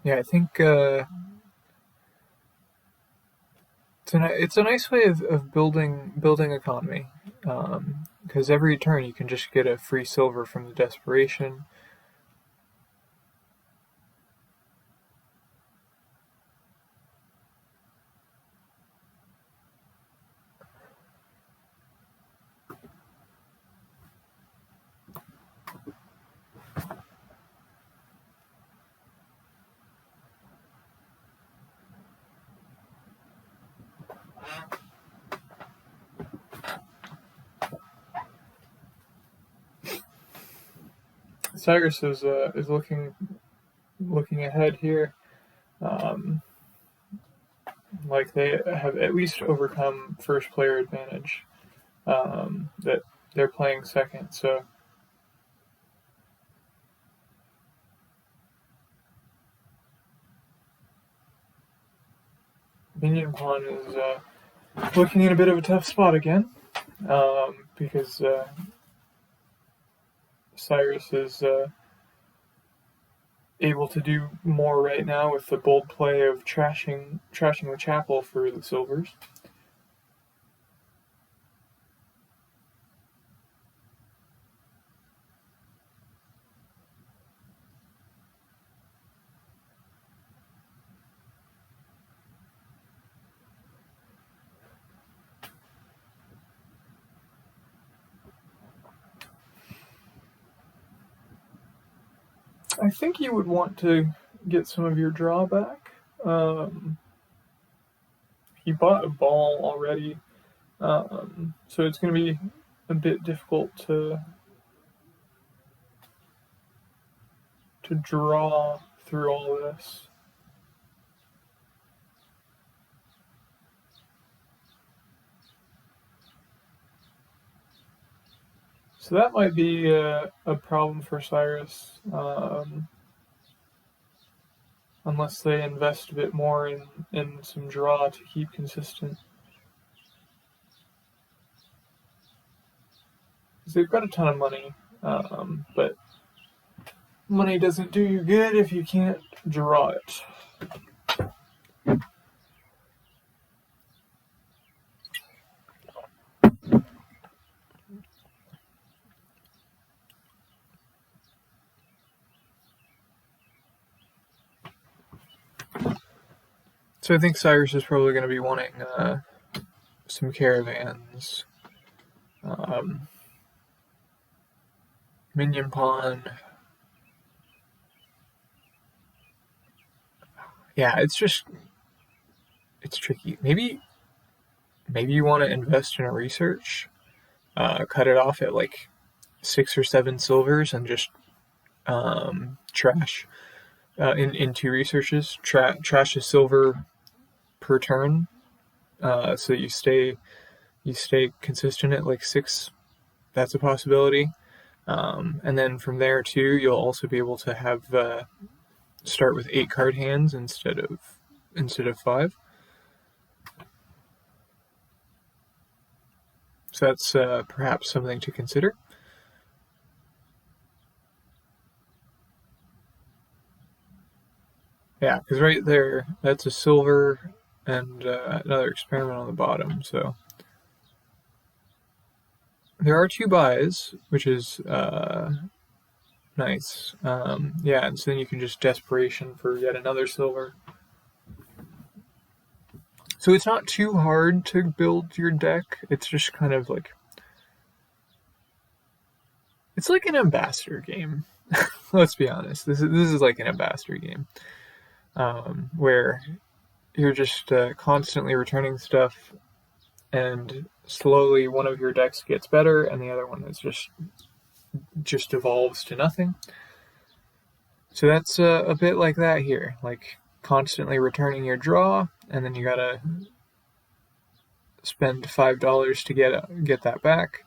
yeah, I think it's a nice way of building economy, because every turn you can just get a free silver from the desperation. Sirusc is looking ahead here. Like they have at least overcome first player advantage. That they're playing second, so Minionpawn is looking in a bit of a tough spot again, because Sirusc is able to do more right now with the bold play of trashing the chapel for the silvers. I think you would want to get some of your draw back. You bought a ball already, so it's going to be a bit difficult to draw through all this. So that might be a problem for Sirusc, unless they invest a bit more in some draw to keep consistent. Because they've got a ton of money, but money doesn't do you good if you can't draw it. So I think Sirusc is probably going to be wanting some caravans. Minionpawn. Yeah, it's tricky. Maybe you want to invest in a research, cut it off at like 6 or 7 silvers, and just trash in 2 researches. Trash a silver per turn, so you stay consistent at like 6. That's a possibility. And then from there too, you'll also be able to have start with 8 card hands instead of 5. So that's perhaps something to consider. Yeah, because right there, that's a silver and another experiment on the bottom. So there are 2 buys, which is nice. Yeah, and so then you can just desperation for yet another silver. So it's not too hard to build your deck. It's just kind of like, it's like an ambassador game. Let's be honest. This is like an ambassador game, where you're just constantly returning stuff, and slowly one of your decks gets better, and the other one is just evolves to nothing. So that's a bit like that here, like constantly returning your draw, and then you gotta spend $5 to get that back,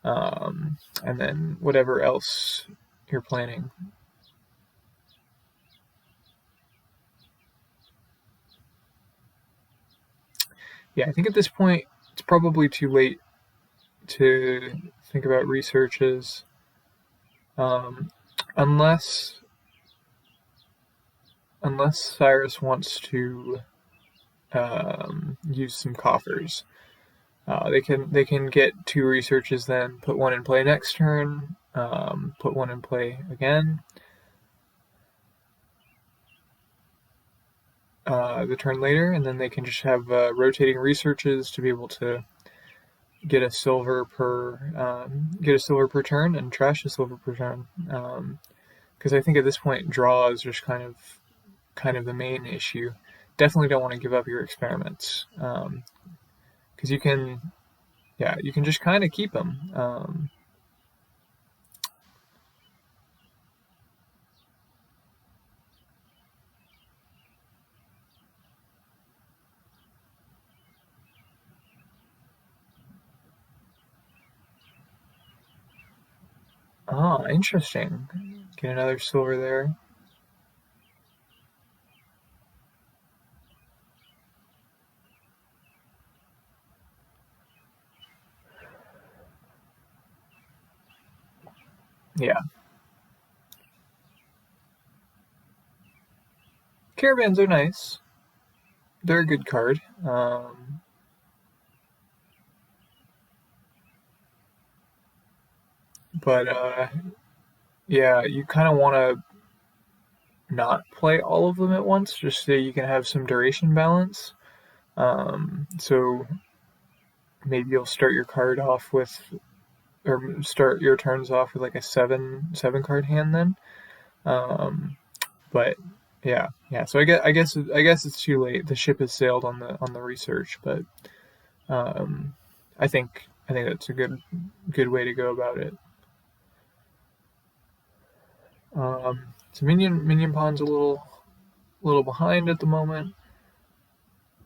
and then whatever else you're planning. Yeah, I think at this point it's probably too late to think about researches, unless Sirusc wants to use some coffers. They can get 2 researches, then put 1 in play next turn, put 1 in play again the turn later, and then they can just have rotating researches to be able to get a silver per turn and trash a silver per turn. Because I think at this point draw is just kind of the main issue. Definitely don't want to give up your experiments, because you can just kind of keep them. Ah, interesting. Get another silver there. Yeah. Caravans are nice. They're a good card. But yeah, you kind of want to not play all of them at once, just so you can have some duration balance. So maybe you'll start your card off with, or start your turns off with like a seven card hand then. Um, but yeah. So I guess it's too late. The ship has sailed on the research, but um, I think that's a good way to go about it. So Minionpawn's a little behind at the moment,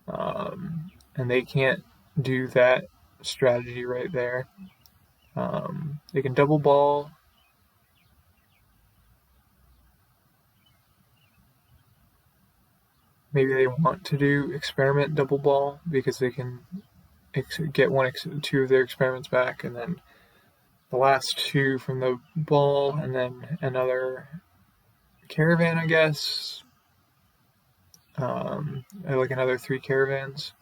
and they can't do that strategy right there. They can double ball. Maybe they want to do experiment double ball because they can get two of their experiments back, and then the last two from the ball, and then another caravan, I guess. Like another three caravans.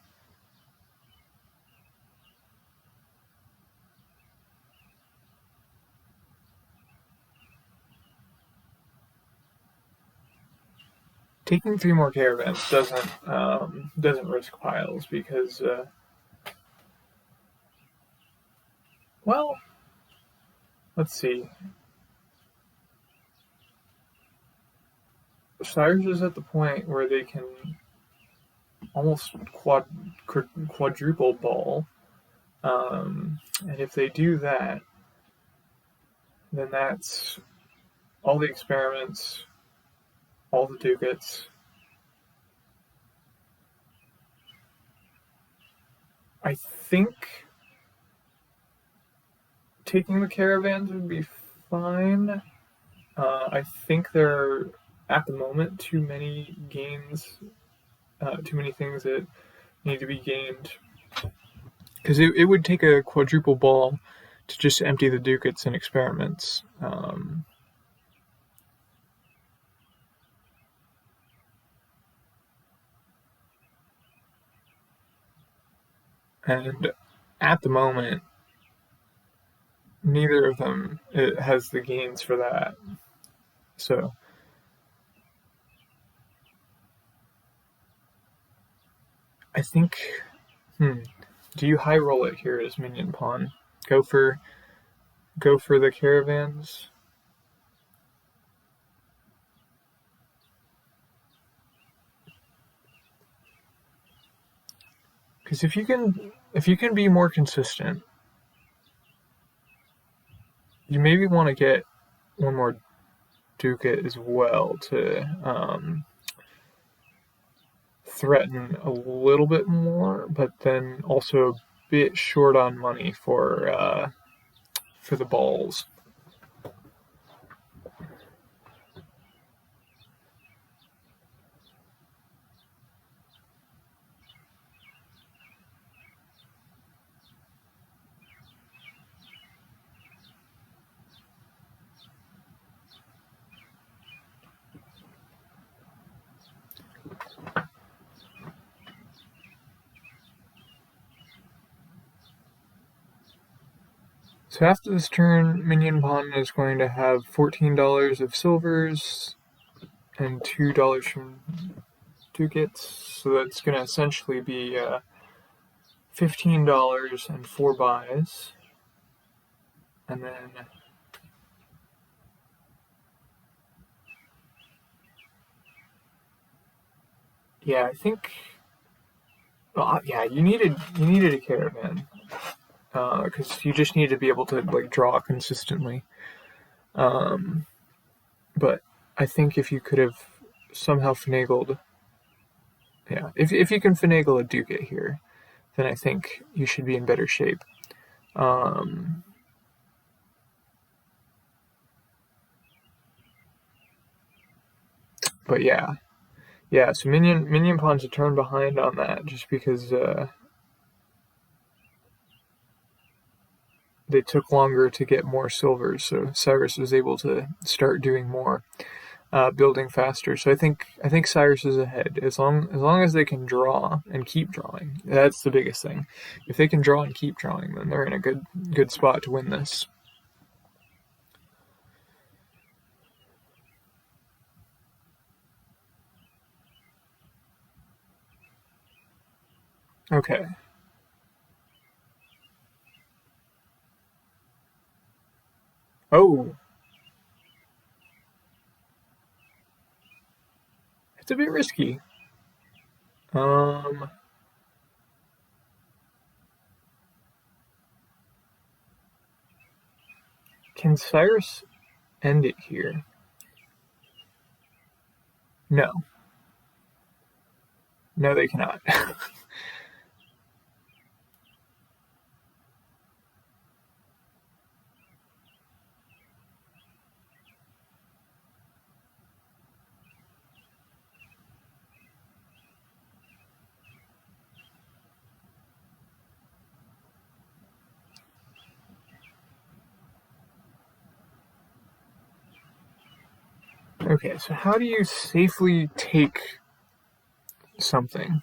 Taking three more caravans doesn't risk piles because well, let's see. Cyrus is at the point where they can almost quadruple ball, and if they do that, then that's all the experiments, all the ducats. I think taking the caravans would be fine. I think there are, at the moment, too many gains, too many things that need to be gained. Because it would take a quadruple ball to just empty the ducats and experiments. And at the moment, neither of them has the gains for that. So I think, do you high roll it here as Minionpawn? Go for the caravans. Because if you can be more consistent, you maybe want to get one more ducat as well to threaten a little bit more, but then also a bit short on money for the balls. So after this turn, Minionpawn is going to have $14 of silvers and $2 from ducats. So that's going to essentially be $15 and 4 buys. And then yeah, I think yeah, you needed a caravan because you just need to be able to like draw consistently. But I think if you could have somehow finagled, yeah, if you can finagle a ducat here, then I think you should be in better shape. Um, But yeah. So Minionpawn's a turn behind on that just because they took longer to get more silvers, so Sirusc was able to start doing more, building faster. So I think Sirusc is ahead as long as they can draw and keep drawing. That's the biggest thing. If they can draw and keep drawing, then they're in a good spot to win this. Okay. Oh, it's a bit risky. Um, can Sirusc end it here? No. No, they cannot. Okay, so how do you safely take something?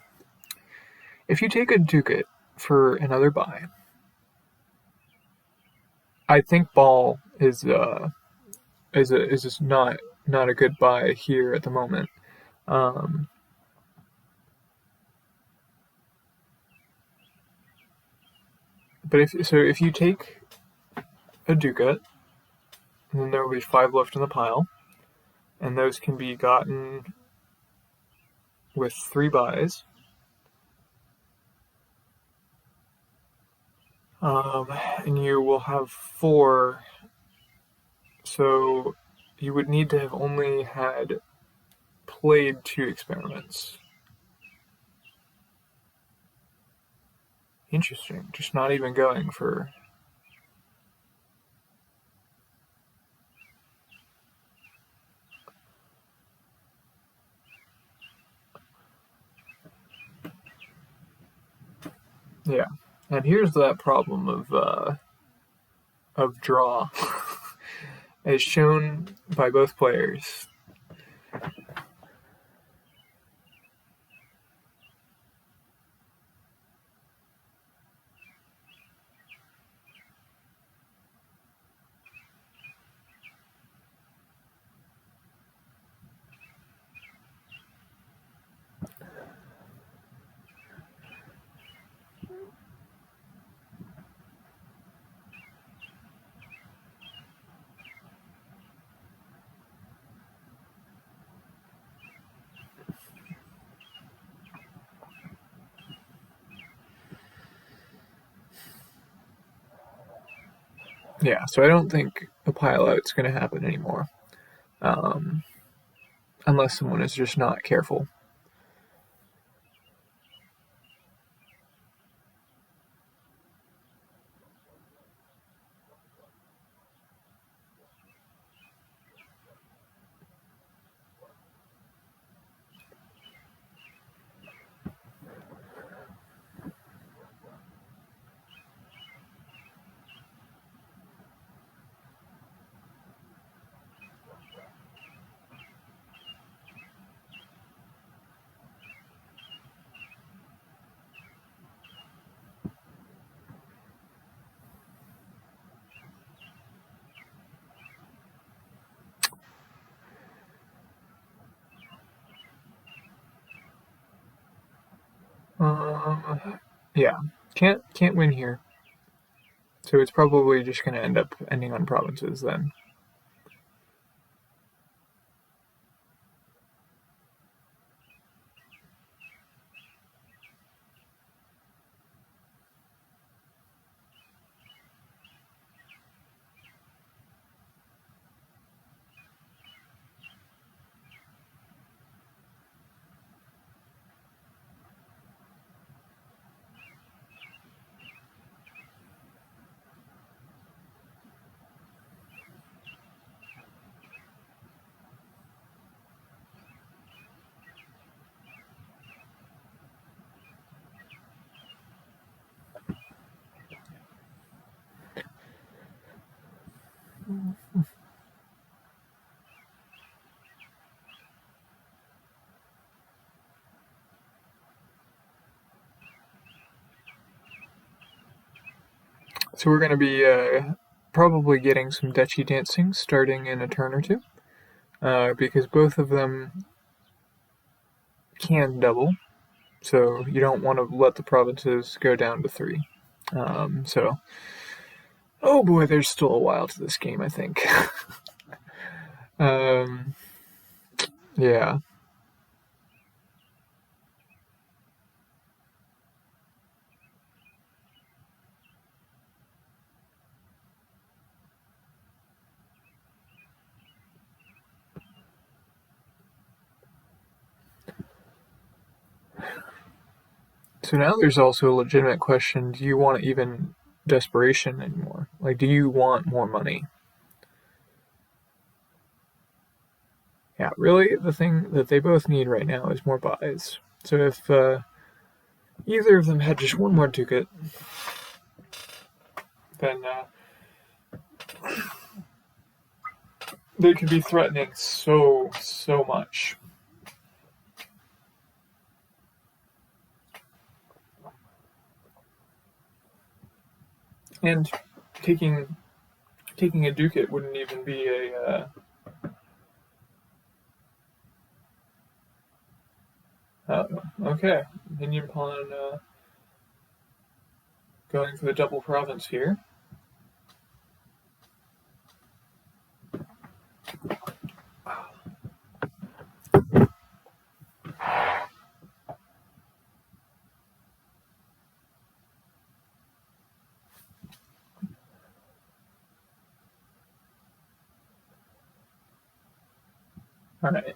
If you take a ducat for another buy, I think ball is not a good buy here at the moment. Um, but if you take a ducat, then there will be 5 left in the pile, and those can be gotten with 3 buys. And you will have 4, so you would need to have only had played 2 experiments. Interesting. Just not even going for. Yeah. And here's that problem of draw, as shown by both players. Yeah, so I don't think a pile out's going to happen anymore, unless someone is just not careful. Yeah, can't win here. So it's probably just going to end up ending on provinces then. So we're going to be probably getting some duchy dancing starting in a turn or two, because both of them can double, so you don't want to let the provinces go down to 3. So, oh boy, there's still a while to this game, I think. Yeah. So now there's also a legitimate question, do you want even desperation anymore? Like, do you want more money? Yeah, really, the thing that they both need right now is more buys. So if either of them had just one more ducat, then they could be threatening so much. And taking a ducat wouldn't even be a okay. Minionpawn going for the double province here. All right.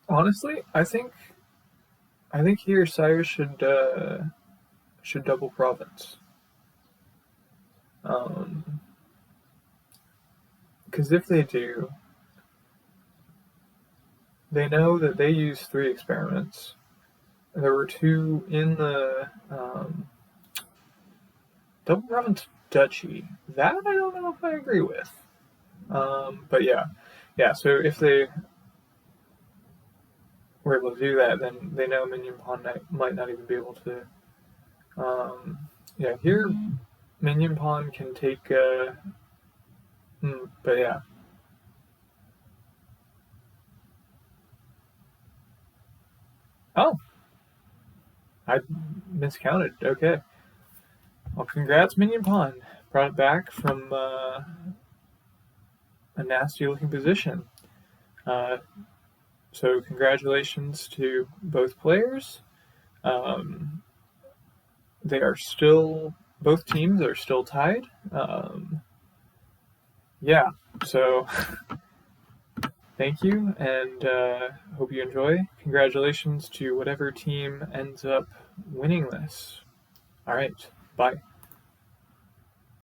Honestly, I think here Cyrus should double province. Because if they do, they know that they use 3 experiments. There were 2 in the double province duchy. That I don't know if I agree with. But yeah. So if they were able to do that, then they know Minionpawn might not even be able to. Yeah, here Minionpawn can take. But yeah. Oh, I miscounted. Okay. Well, congrats, Minionpawn. Brought it back from a nasty-looking position. So congratulations to both players. They are still, both teams are still tied. Yeah, so thank you, and hope you enjoy. Congratulations to whatever team ends up winning this. All right, bye.